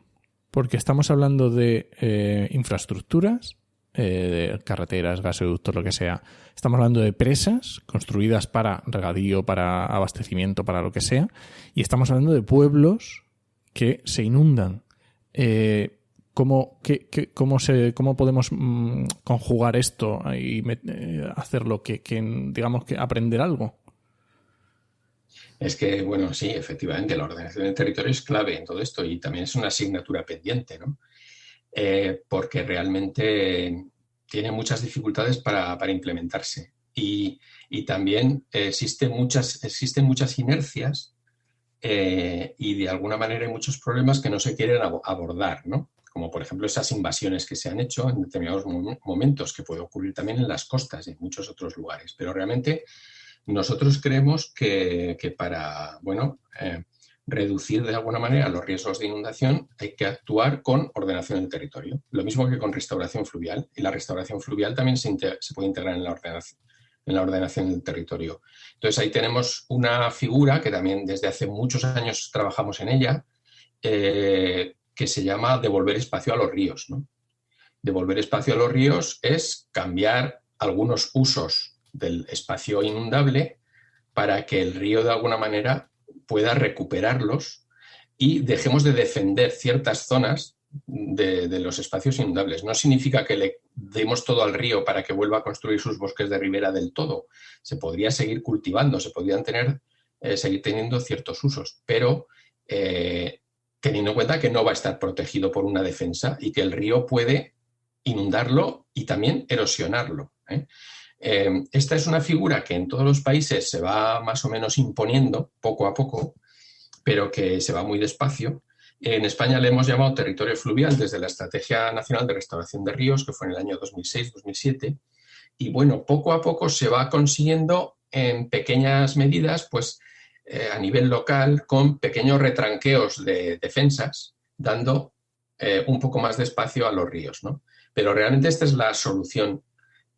porque estamos hablando de infraestructuras, de carreteras, gasoductos, lo que sea. Estamos hablando de presas construidas para regadío, para abastecimiento, para lo que sea, y estamos hablando de pueblos que se inundan. ¿Cómo podemos conjugar esto y hacerlo que digamos que aprender algo? Es que, bueno, sí, efectivamente, la ordenación del territorio es clave en todo esto y también es una asignatura pendiente, ¿no? Porque realmente tiene muchas dificultades para implementarse y también existen muchas inercias y de alguna manera hay muchos problemas que no se quieren abordar, ¿no? Como por ejemplo esas invasiones que se han hecho en determinados momentos, que puede ocurrir también en las costas y en muchos otros lugares. Pero realmente nosotros creemos que para reducir de alguna manera los riesgos de inundación hay que actuar con ordenación del territorio. Lo mismo que con restauración fluvial. Y la restauración fluvial también se puede integrar en la ordenación del territorio. Entonces ahí tenemos una figura que también desde hace muchos años trabajamos en ella, que se llama devolver espacio a los ríos, ¿no? Devolver espacio a los ríos es cambiar algunos usos del espacio inundable para que el río de alguna manera pueda recuperarlos y dejemos de defender ciertas zonas de los espacios inundables. No significa que le demos todo al río para que vuelva a construir sus bosques de ribera del todo. Se podría seguir cultivando, se podrían seguir teniendo ciertos usos, pero teniendo en cuenta que no va a estar protegido por una defensa y que el río puede inundarlo y también erosionarlo. Esta es una figura que en todos los países se va más o menos imponiendo poco a poco, pero que se va muy despacio. En España le hemos llamado territorio fluvial desde la Estrategia Nacional de Restauración de Ríos, que fue en el año 2006-2007. Y bueno, poco a poco se va consiguiendo en pequeñas medidas, pues a nivel local, con pequeños retranqueos de defensas, dando un poco más de espacio a los ríos, ¿no? Pero realmente esta es la solución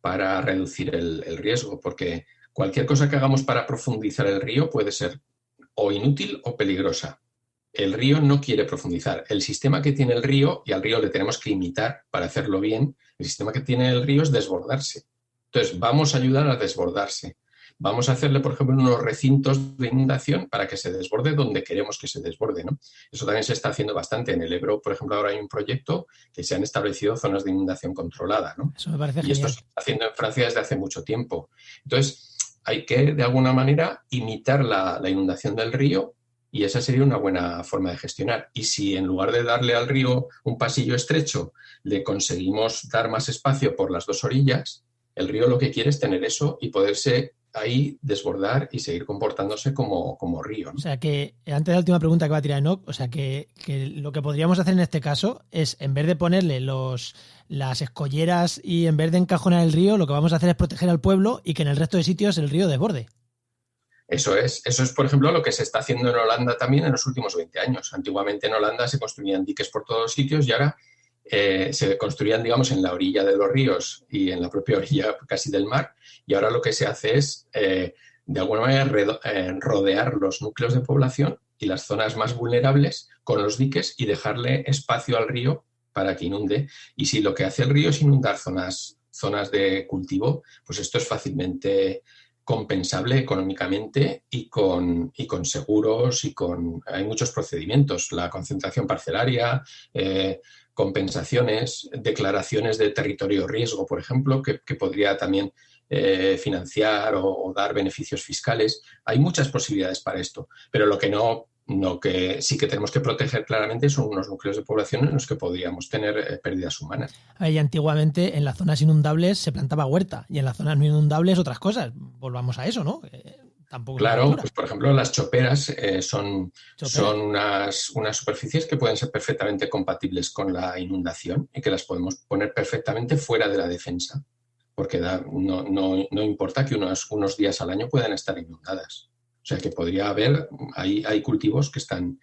para reducir el riesgo, porque cualquier cosa que hagamos para profundizar el río puede ser o inútil o peligrosa. el río no quiere profundizar. El sistema que tiene el río, y al río le tenemos que imitar para hacerlo bien, el sistema que tiene el río es desbordarse. Entonces, vamos a ayudar a desbordarse. Vamos a hacerle, por ejemplo, unos recintos de inundación para que se desborde donde queremos que se desborde, ¿no? Eso también se está haciendo bastante. En el Ebro, por ejemplo, ahora hay un proyecto que se han establecido zonas de inundación controlada, ¿no? Eso me parece genial. Esto se está haciendo en Francia desde hace mucho tiempo. Entonces, hay que, de alguna manera, imitar la inundación del río, y esa sería una buena forma de gestionar. Y si en lugar de darle al río un pasillo estrecho, le conseguimos dar más espacio por las dos orillas, el río lo que quiere es tener eso y poderse ahí desbordar y seguir comportándose como río, ¿no? O sea que, antes de la última pregunta que va a tirar Enoch, o sea que lo que podríamos hacer en este caso es, en vez de ponerle las escolleras y en vez de encajonar el río, lo que vamos a hacer es proteger al pueblo y que en el resto de sitios el río desborde. Eso es, por ejemplo, lo que se está haciendo en Holanda también en los últimos 20 años. Antiguamente en Holanda se construían diques por todos sitios y ahora se construían, digamos, en la orilla de los ríos y en la propia orilla casi del mar, y ahora lo que se hace es, de alguna manera, rodear los núcleos de población y las zonas más vulnerables con los diques y dejarle espacio al río para que inunde. Y si lo que hace el río es inundar zonas de cultivo, pues esto es fácilmente compensable económicamente y con seguros hay muchos procedimientos, la concentración parcelaria, compensaciones, declaraciones de territorio riesgo, por ejemplo, que podría también financiar o dar beneficios fiscales. Hay muchas posibilidades para esto, pero lo que sí que tenemos que proteger claramente son unos núcleos de población en los que podríamos tener pérdidas humanas. Ahí antiguamente en las zonas inundables se plantaba huerta y en las zonas no inundables otras cosas. Volvamos a eso, ¿no? Tampoco claro, pues por ejemplo las choperas son unas superficies que pueden ser perfectamente compatibles con la inundación y que las podemos poner perfectamente fuera de la defensa, porque no importa que unos días al año puedan estar inundadas. O sea que podría haber, hay cultivos que están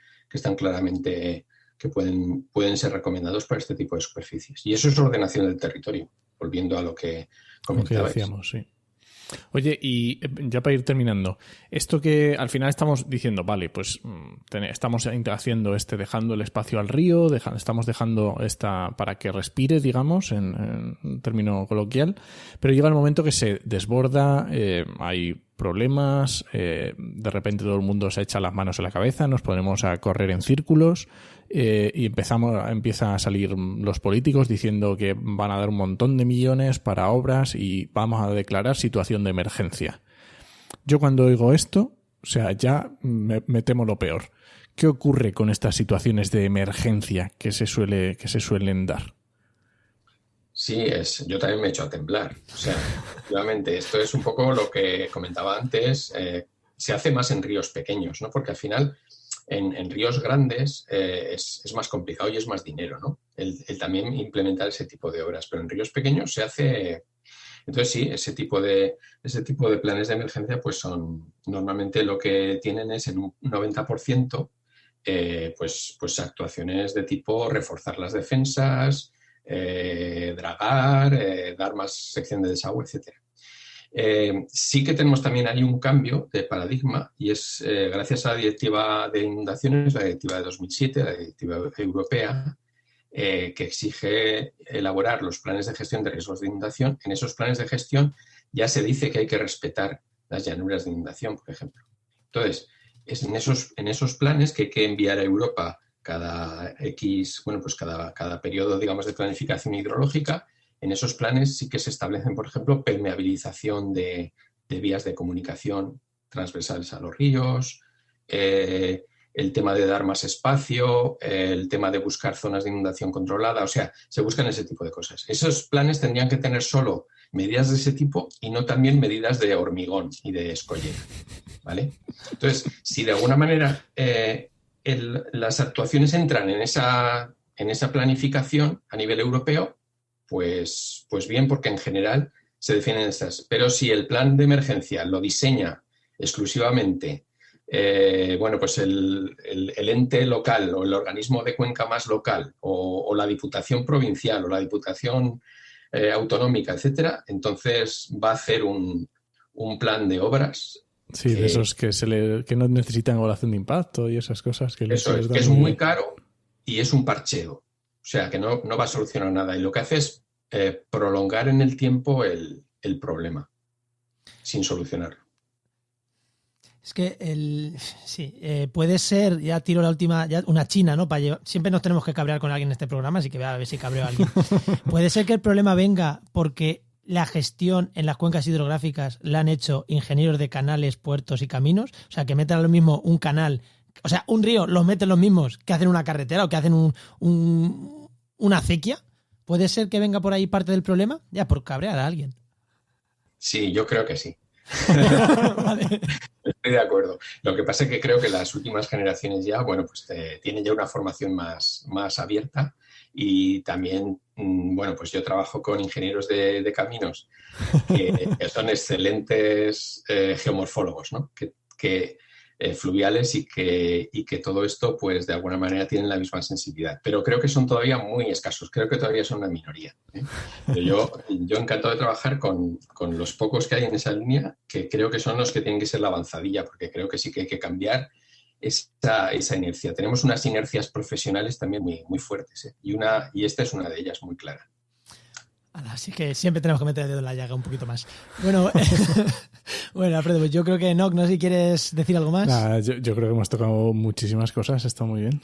claramente, que pueden ser recomendados para este tipo de superficies. Y eso es ordenación del territorio, volviendo a lo que comentabais. Decíamos, sí. Oye, y ya para ir terminando, esto que al final estamos diciendo, vale, pues estamos haciendo dejando el espacio al río, estamos dejando para que respire, digamos, en término coloquial, pero llega el momento que se desborda, hay problemas, de repente todo el mundo se echa las manos en la cabeza, nos ponemos a correr en círculos y empieza a salir los políticos diciendo que van a dar un montón de millones para obras y vamos a declarar situación de emergencia. Yo cuando oigo esto, o sea, ya me temo lo peor. ¿Qué ocurre con estas situaciones de emergencia que se suelen dar? Sí, yo también me he hecho a temblar. O sea, efectivamente, esto es un poco lo que comentaba antes. Se hace más en ríos pequeños, ¿no? Porque al final, en ríos grandes es más complicado y es más dinero, ¿no? El también implementar ese tipo de obras. Pero en ríos pequeños se hace. Entonces sí, ese tipo de planes de emergencia, pues normalmente lo que tienen es en un 90% pues actuaciones de tipo reforzar las defensas, dragar, dar más sección de desagüe, etcétera. Sí que tenemos también ahí un cambio de paradigma y es gracias a la Directiva de Inundaciones, la Directiva de 2007, la Directiva Europea, que exige elaborar los planes de gestión de riesgos de inundación. En esos planes de gestión ya se dice que hay que respetar las llanuras de inundación, por ejemplo. Entonces, es en esos planes que hay que enviar a Europa cada periodo, digamos, de planificación hidrológica. En esos planes sí que se establecen, por ejemplo, permeabilización de vías de comunicación transversales a los ríos, el tema de dar más espacio, el tema de buscar zonas de inundación controlada, o sea, se buscan ese tipo de cosas. Esos planes tendrían que tener solo medidas de ese tipo y no también medidas de hormigón y de escollera, ¿vale? Entonces, si de alguna manera las actuaciones entran en esa planificación a nivel europeo, pues bien, porque en general se definen estas. Pero si el plan de emergencia lo diseña exclusivamente pues el ente local o el organismo de cuenca más local o la diputación provincial o la diputación autonómica, etcétera, entonces va a hacer un plan de obras Sí, de esos que no necesitan evaluación de impacto y esas cosas. Que eso es, que es muy caro y es un parcheo. O sea, que no va a solucionar nada. Y lo que hace es prolongar en el tiempo el problema sin solucionarlo. Es que puede ser, ya tiro la última, ya una china, ¿no? Siempre nos tenemos que cabrear con alguien en este programa, así que voy a ver si cabreo a alguien. Puede ser que el problema venga porque la gestión en las cuencas hidrográficas la han hecho ingenieros de canales, puertos y caminos. O sea, que metan a lo mismo un canal, o sea, un río, los meten los mismos que hacen una carretera o que hacen una acequia. ¿Puede ser que venga por ahí parte del problema? Ya, por cabrear a alguien. Sí, yo creo que sí. Vale. Estoy de acuerdo. Lo que pasa es que creo que las últimas generaciones ya, bueno, pues tienen ya una formación más abierta y también, bueno, pues yo trabajo con ingenieros de caminos que son excelentes geomorfólogos, ¿no? Que fluviales y que todo esto, pues de alguna manera tienen la misma sensibilidad. Pero creo que son todavía muy escasos, creo que todavía son una minoría. Pero yo encantado de trabajar con los pocos que hay en esa línea, que creo que son los que tienen que ser la avanzadilla, porque creo que sí que hay que cambiar esa inercia. Tenemos unas inercias profesionales también muy, muy fuertes, y esta es una de ellas muy clara. Así que siempre tenemos que meter el dedo en la llaga un poquito más. Bueno, bueno, Alfredo, pues yo creo que no sé si quieres decir algo más. Nah, yo creo que hemos tocado muchísimas cosas, está muy bien.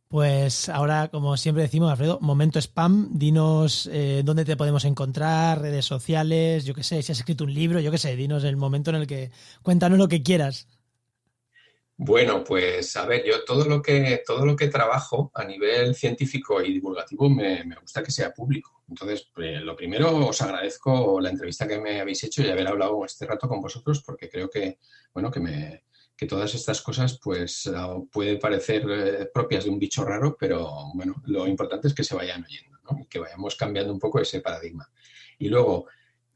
Pues ahora, como siempre decimos, Alfredo, momento spam, dinos dónde te podemos encontrar, redes sociales, yo qué sé, si has escrito un libro, yo qué sé, dinos el momento en el que cuéntanos lo que quieras. Bueno, pues a ver, yo todo lo que trabajo a nivel científico y divulgativo me gusta que sea público. Entonces, lo primero, os agradezco la entrevista que me habéis hecho y haber hablado este rato con vosotros, porque creo que, bueno, que todas estas cosas pues pueden parecer propias de un bicho raro, pero bueno, lo importante es que se vayan oyendo, ¿no? Y que vayamos cambiando un poco ese paradigma. Y luego,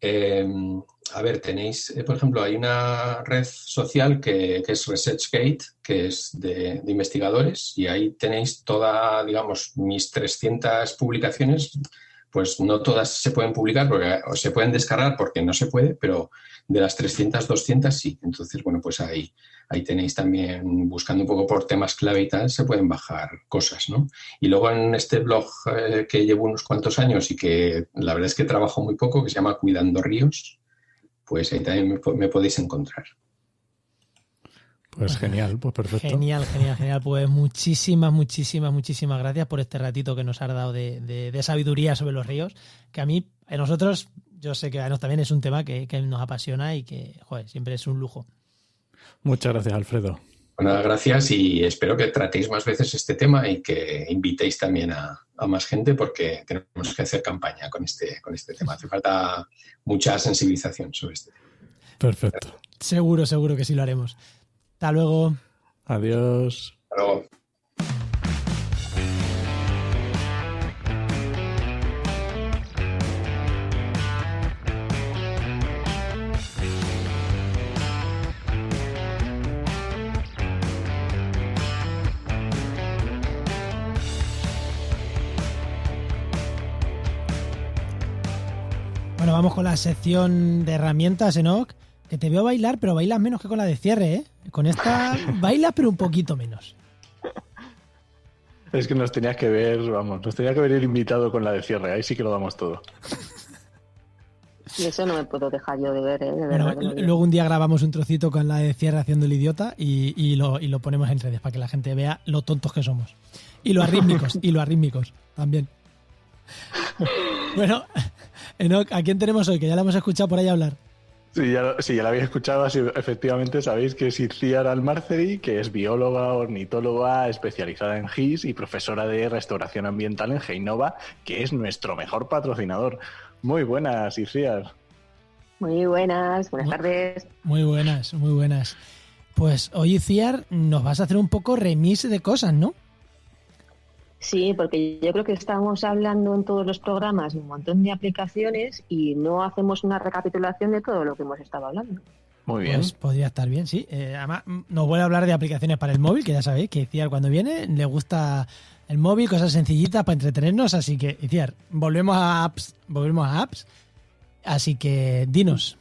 a ver, tenéis, por ejemplo, hay una red social que es ResearchGate, que es de investigadores, y ahí tenéis toda, digamos, mis 300 publicaciones. Pues no todas se pueden publicar o se pueden descargar porque no se puede, pero de las 300, 200 sí. Entonces, bueno, pues ahí tenéis también, buscando un poco por temas clave y tal, se pueden bajar cosas, ¿no? Y luego en este blog que llevo unos cuantos años y que la verdad es que trabajo muy poco, que se llama Cuidando Ríos, pues ahí también me podéis encontrar. Pues genial, pues perfecto. Genial. Pues muchísimas gracias por este ratito que nos has dado de sabiduría sobre los ríos, que a nosotros, yo sé que a nosotros también es un tema que nos apasiona y que, joder, siempre es un lujo. Muchas gracias, Alfredo. Bueno, gracias y espero que tratéis más veces este tema y que invitéis también a más gente, porque tenemos que hacer campaña con este tema. Hace falta mucha sensibilización sobre este tema. Perfecto. Seguro que sí lo haremos. Hasta luego. Adiós. Hasta luego. Bueno, vamos con la sección de herramientas, Enoch. Que te veo bailar, pero bailas menos que con la de cierre, ¿eh? Con esta bailas, pero un poquito menos. Es que nos tenía que ver el invitado con la de cierre, ahí sí que lo damos todo. Y eso no me puedo dejar yo de ver, ¿eh? De bueno, luego un día grabamos un trocito con la de cierre haciendo el idiota y lo ponemos en redes para que la gente vea lo tontos que somos. Y lo arrítmicos también. Bueno, Enoch, ¿a quién tenemos hoy? Que ya la hemos escuchado por ahí hablar. Sí, ya la habéis escuchado, así, efectivamente sabéis que es Itziar Almarceri, que es bióloga, ornitóloga, especializada en GIS y profesora de restauración ambiental en Heinova, que es nuestro mejor patrocinador. Muy buenas, Itziar. Muy buenas tardes. Muy buenas. Pues hoy, Itziar, nos vas a hacer un poco remix de cosas, ¿no? Sí, porque yo creo que estamos hablando en todos los programas de un montón de aplicaciones y no hacemos una recapitulación de todo lo que hemos estado hablando. Muy bien. Pues podría estar bien, sí. Además, nos vuelve a hablar de aplicaciones para el móvil, que ya sabéis que Itziar cuando viene le gusta el móvil, cosas sencillitas para entretenernos, así que, Itziar, volvemos a apps. Así que, dinos.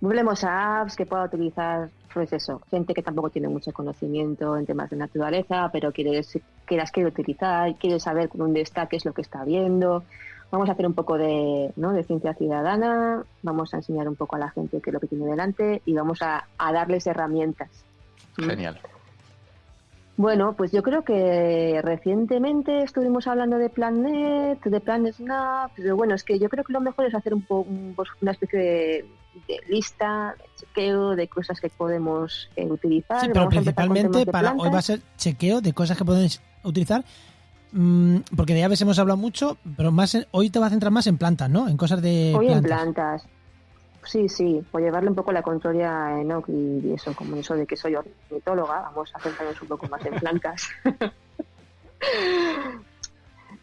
Volvemos a apps que pueda utilizar, pues eso, gente que tampoco tiene mucho conocimiento en temas de naturaleza, pero que las quiere utilizar, quiere saber dónde está, qué es lo que está viendo. Vamos a hacer un poco de ciencia ciudadana, vamos a enseñar un poco a la gente qué es lo que tiene delante y vamos a darles herramientas. Genial. Bueno, pues yo creo que recientemente estuvimos hablando de PlanNet, de PlanSnap, pero bueno, es que yo creo que lo mejor es hacer una especie de lista, de chequeo de cosas que podemos utilizar. Sí, pero Vamos a empezar con principalmente temas de hoy va a ser chequeo de cosas que podéis utilizar, porque de aves hemos hablado mucho, pero hoy te vas a centrar más en plantas, ¿no? En cosas de hoy plantas. En plantas. Sí, por llevarle un poco la contraria a Enoch y eso, como eso de que soy ornitóloga, vamos a centrarnos un poco más en plantas.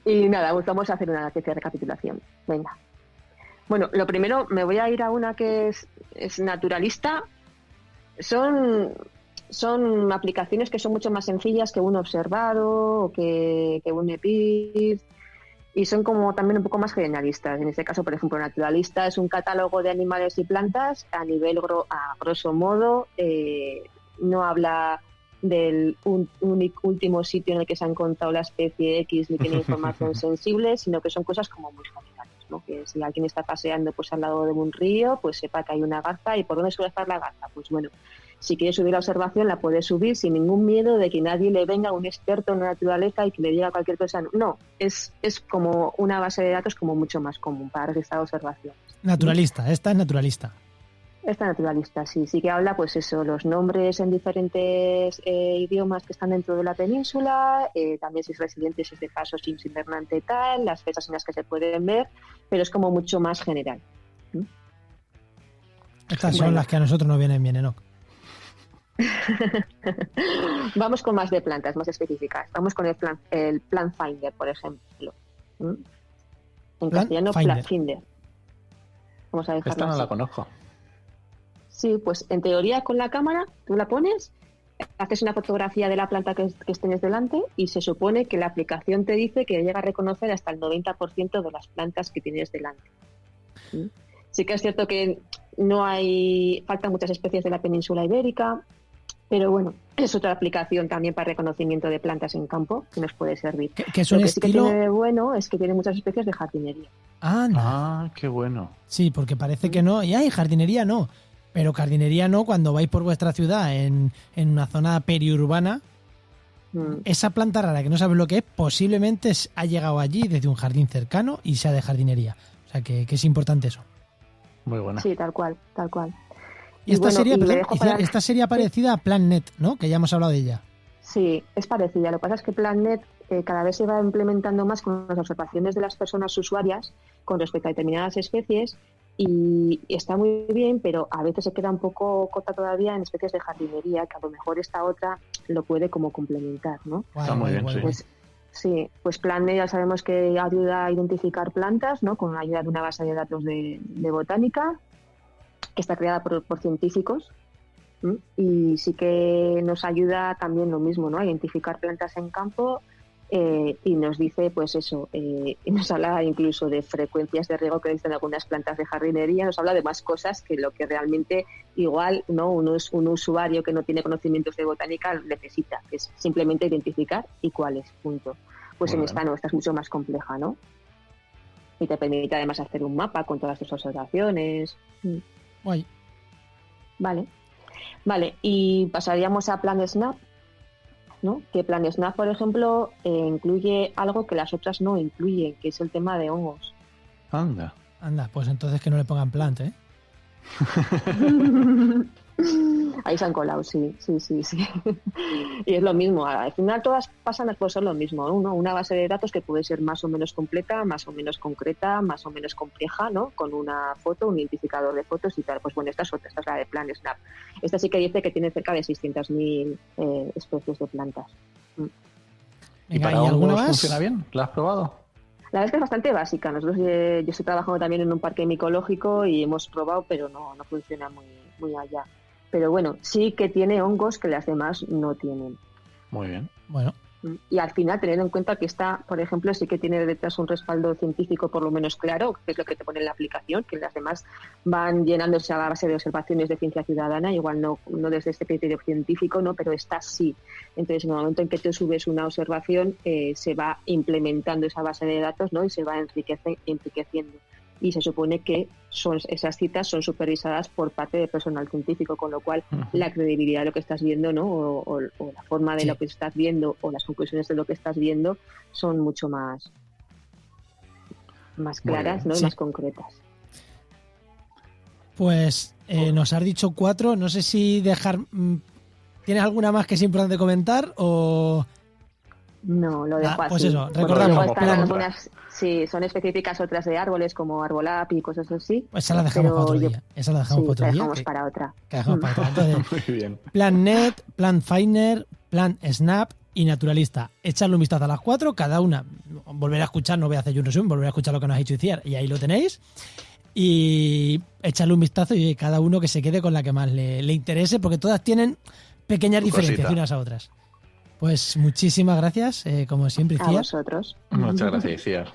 Y nada, vamos a hacer una especie de recapitulación. Venga. Bueno, lo primero, me voy a ir a una que es naturalista. Son aplicaciones que son mucho más sencillas que un observado o que un EPID. Y son como también un poco más generalistas. En este caso, por ejemplo, naturalista es un catálogo de animales y plantas a nivel a grosso modo. No habla del último sitio en el que se ha encontrado la especie X ni tiene información sensible, sino que son cosas como muy generales, ¿no? Que si alguien está paseando pues al lado de un río, pues sepa que hay una garza. ¿Y por dónde suele estar la garza? Pues bueno, si quiere subir la observación, la puede subir sin ningún miedo de que nadie le venga, un experto en la naturaleza, y que le diga cualquier cosa. No, es como una base de datos como mucho más común para registrar observaciones. Naturalista, esta es naturalista. Esta naturalista, sí que habla, pues eso, los nombres en diferentes idiomas que están dentro de la península, también si es residente, si es de paso, si es invernante, tal, las fechas en las que se pueden ver, pero es como mucho más general. Estas son las que a nosotros nos vienen bien, Enoch. Vamos con más de plantas, más específicas. Vamos con el Plant Finder, por ejemplo. En castellano, Plant Finder. Vamos a dejarlo Esta no así. la conozco. Sí, pues en teoría con la cámara tú la pones, haces una fotografía de la planta que tienes delante y se supone que la aplicación te dice que llega a reconocer hasta el 90% de las plantas que tienes delante. Sí que es cierto que faltan muchas especies de la península ibérica, pero bueno, es otra aplicación también para reconocimiento de plantas en campo que nos puede servir. Que es un Lo que estilo... sí que tiene de bueno es que tiene muchas especies de jardinería. Qué bueno. Sí, porque parece que no. Y jardinería no. Pero jardinería no, cuando vais por vuestra ciudad en una zona periurbana, esa planta rara que no sabes lo que es, posiblemente ha llegado allí desde un jardín cercano y sea de jardinería. O sea que es importante eso. Muy buena. Sí, tal cual. Y esta sería parecida a PlanNet, ¿no? Que ya hemos hablado de ella. Sí, es parecida. Lo que pasa es que PlanNet cada vez se va implementando más con las observaciones de las personas usuarias con respecto a determinadas especies y está muy bien, pero a veces se queda un poco corta todavía en especies de jardinería, que a lo mejor esta otra lo puede como complementar, ¿no? Está muy bien, sí. Pues PlanNet ya sabemos que ayuda a identificar plantas, ¿no? Con la ayuda de una base de datos de botánica que está creada por científicos. Y sí que nos ayuda también lo mismo, ¿no? A identificar plantas en campo y nos dice, pues eso, nos habla incluso de frecuencias de riego que dicen algunas plantas de jardinería, nos habla de más cosas que lo que realmente igual, ¿no? Un usuario que no tiene conocimientos de botánica necesita, que es simplemente identificar y cuáles, punto. Pues en esta no, esta es mucho más compleja, ¿no? Y te permite además hacer un mapa con todas tus observaciones. Guay. Vale, y pasaríamos a PlanSnap, ¿no? Que PlanSnap, por ejemplo, incluye algo que las otras no incluyen, que es el tema de hongos. Anda, pues entonces que no le pongan plant, ¿eh? Ahí se han colado, sí. Y es lo mismo, al final todas pasan por ser lo mismo, ¿no? Una base de datos que puede ser más o menos completa, más o menos concreta, más o menos compleja, ¿no? Con una foto, un identificador de fotos y tal. Pues bueno, esta es la de PlanSnap. Esta sí que dice que tiene cerca de 600.000 especies de plantas. ¿Y para alguna hongos más? funciona bien? ¿La has probado? La verdad es que es bastante básica. Nosotros, yo estoy trabajando también en un parque micológico y hemos probado, pero no funciona muy allá. Pero bueno, sí que tiene hongos que las demás no tienen. Muy bien. Bueno, Y al final, teniendo en cuenta que esta, por ejemplo, sí que tiene detrás un respaldo científico por lo menos claro, que es lo que te pone en la aplicación, que las demás van llenándose a base de observaciones de ciencia ciudadana, igual no desde este criterio científico, no, pero esta sí. Entonces, en el momento en que tú subes una observación, se va implementando esa base de datos, ¿no? Y se va enriqueciendo. Y se supone que esas citas son supervisadas por parte del personal científico, con lo cual la credibilidad de lo que estás viendo, ¿no? o la forma de lo que estás viendo o las conclusiones de lo que estás viendo son mucho más claras, ¿no? Y más concretas. Pues nos has dicho 4, no sé si dejar... ¿Tienes alguna más que es importante comentar o...? No, lo dejo así. Pues eso, recordamos. Luego están algunas, sí, son específicas otras de árboles como Arbolapp y cosas así. Pues esa la dejamos para otro día. Esa la dejamos para otro día. Dejamos para otra. Que dejamos para otra. Entonces, muy bien. PlantNet, PlantFinder, PlantSnap y Naturalista. Echarle un vistazo a las 4, cada una. Volveré a escuchar, no voy a hacer yo un resumen, volveré a escuchar lo que nos ha dicho Itziar y ahí lo tenéis. Y echarle un vistazo y cada uno que se quede con la que más le interese, porque todas tienen pequeñas diferencias unas a otras. Pues muchísimas gracias, como siempre, Itziar. A vosotros. Muchas gracias, Itziar.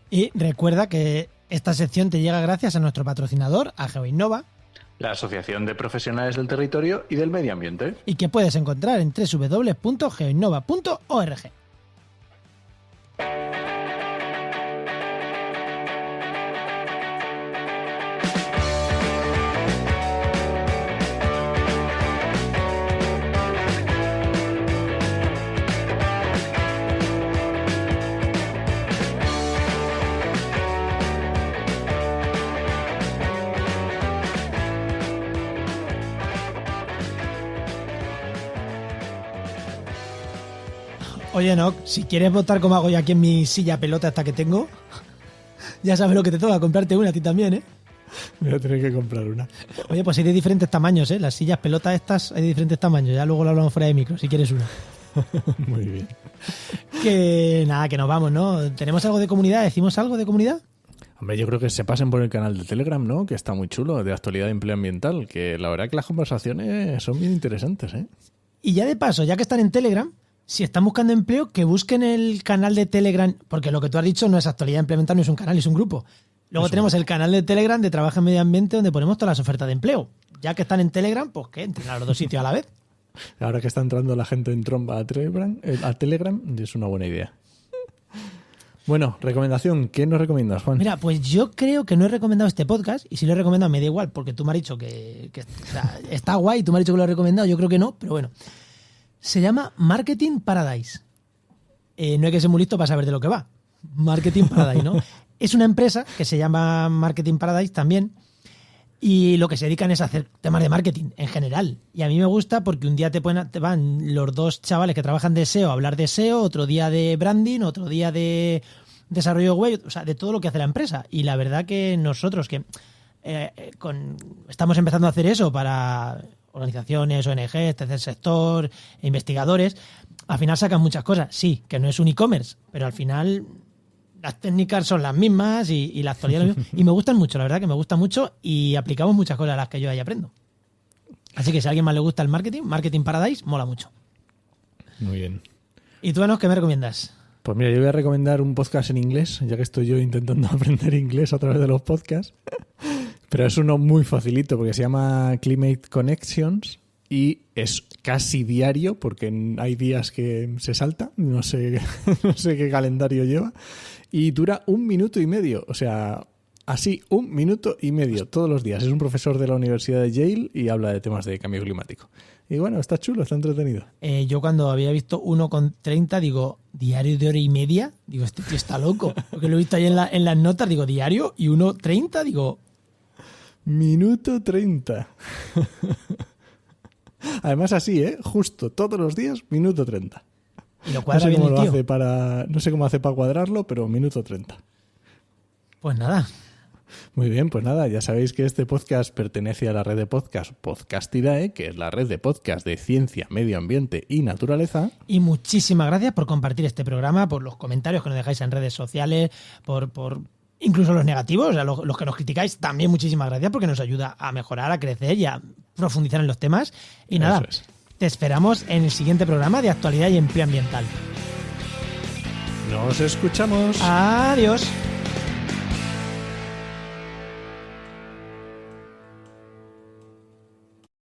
Y recuerda que esta sección te llega gracias a nuestro patrocinador, a GeoInnova, la Asociación de Profesionales del Territorio y del Medio Ambiente. Y que puedes encontrar en www.geoinnova.org. Oye, Enoch, si quieres votar como hago yo aquí en mi silla pelota esta que tengo, ya sabes lo que te toca, comprarte una a ti también, ¿eh? Voy a tener que comprar una. Oye, pues hay de diferentes tamaños, ¿eh? Las sillas pelotas estas hay de diferentes tamaños, ya luego lo hablamos fuera de micro, si quieres una. Muy bien. Que nada, que nos vamos, ¿no? ¿Tenemos algo de comunidad? ¿Decimos algo de comunidad? Hombre, yo creo que se pasen por el canal de Telegram, ¿no? Que está muy chulo, de actualidad de empleo ambiental, que la verdad que las conversaciones son bien interesantes, ¿eh? Y ya de paso, ya que están en Telegram, si están buscando empleo, que busquen el canal de Telegram, porque lo que tú has dicho no es actualidad implementar, no es un canal, es un grupo. Luego tenemos el canal de Telegram de Trabajo en Medio Ambiente, donde ponemos todas las ofertas de empleo. Ya que están en Telegram, pues que entren a los dos sitios a la vez. Ahora que está entrando la gente en tromba a Telegram, es una buena idea. Bueno, recomendación, ¿qué nos recomiendas, Juan? Mira, pues yo creo que no he recomendado este podcast, y si lo he recomendado me da igual, porque tú me has dicho que está guay, tú me has dicho que lo he recomendado, yo creo que no, pero bueno. Se llama Marketing Paradise. No hay que ser muy listo para saber de lo que va. Marketing Paradise, ¿no? Es una empresa que se llama Marketing Paradise también, y lo que se dedican es a hacer temas de marketing en general. Y a mí me gusta porque un día te van los dos chavales que trabajan de SEO a hablar de SEO, otro día de branding, otro día de desarrollo web, o sea, de todo lo que hace la empresa. Y la verdad que nosotros que estamos empezando a hacer eso para organizaciones, ONGs, tercer sector, investigadores, al final sacan muchas cosas. Sí, que no es un e-commerce, pero al final las técnicas son las mismas y la actualidad es la misma. Y me gustan mucho, la verdad que me gustan mucho y aplicamos muchas cosas a las que yo ahí aprendo. Así que si a alguien más le gusta el Marketing Paradise, mola mucho. Muy bien. ¿Y tú, Enos, qué me recomiendas? Pues mira, yo voy a recomendar un podcast en inglés, ya que estoy yo intentando aprender inglés a través de los podcasts. Pero es uno muy facilito porque se llama Climate Connections y es casi diario porque hay días que se salta, no sé qué calendario lleva, y dura 1 minuto y medio, o sea, así 1 minuto y medio todos los días. Es un profesor de la Universidad de Yale y habla de temas de cambio climático. Y bueno, está chulo, está entretenido. Yo cuando había visto 1,30 digo, diario de hora y media, digo, este tío está loco, porque lo he visto ahí en las notas, digo, diario, y 1,30, digo... Minuto 30. Además así, justo, todos los días, minuto 30. Y lo cuadra bien el tío. No sé cómo hace para cuadrarlo, pero minuto 30. Pues nada. Muy bien, pues nada, ya sabéis que este podcast pertenece a la red de podcast Podcastidae, que es la red de podcast de ciencia, medio ambiente y naturaleza. Y muchísimas gracias por compartir este programa, por los comentarios que nos dejáis en redes sociales, por incluso los negativos, o sea, los que nos criticáis, también muchísimas gracias porque nos ayuda a mejorar, a crecer y a profundizar en los temas. Y nada, Te esperamos en el siguiente programa de actualidad y empleo ambiental. Nos escuchamos. Adiós.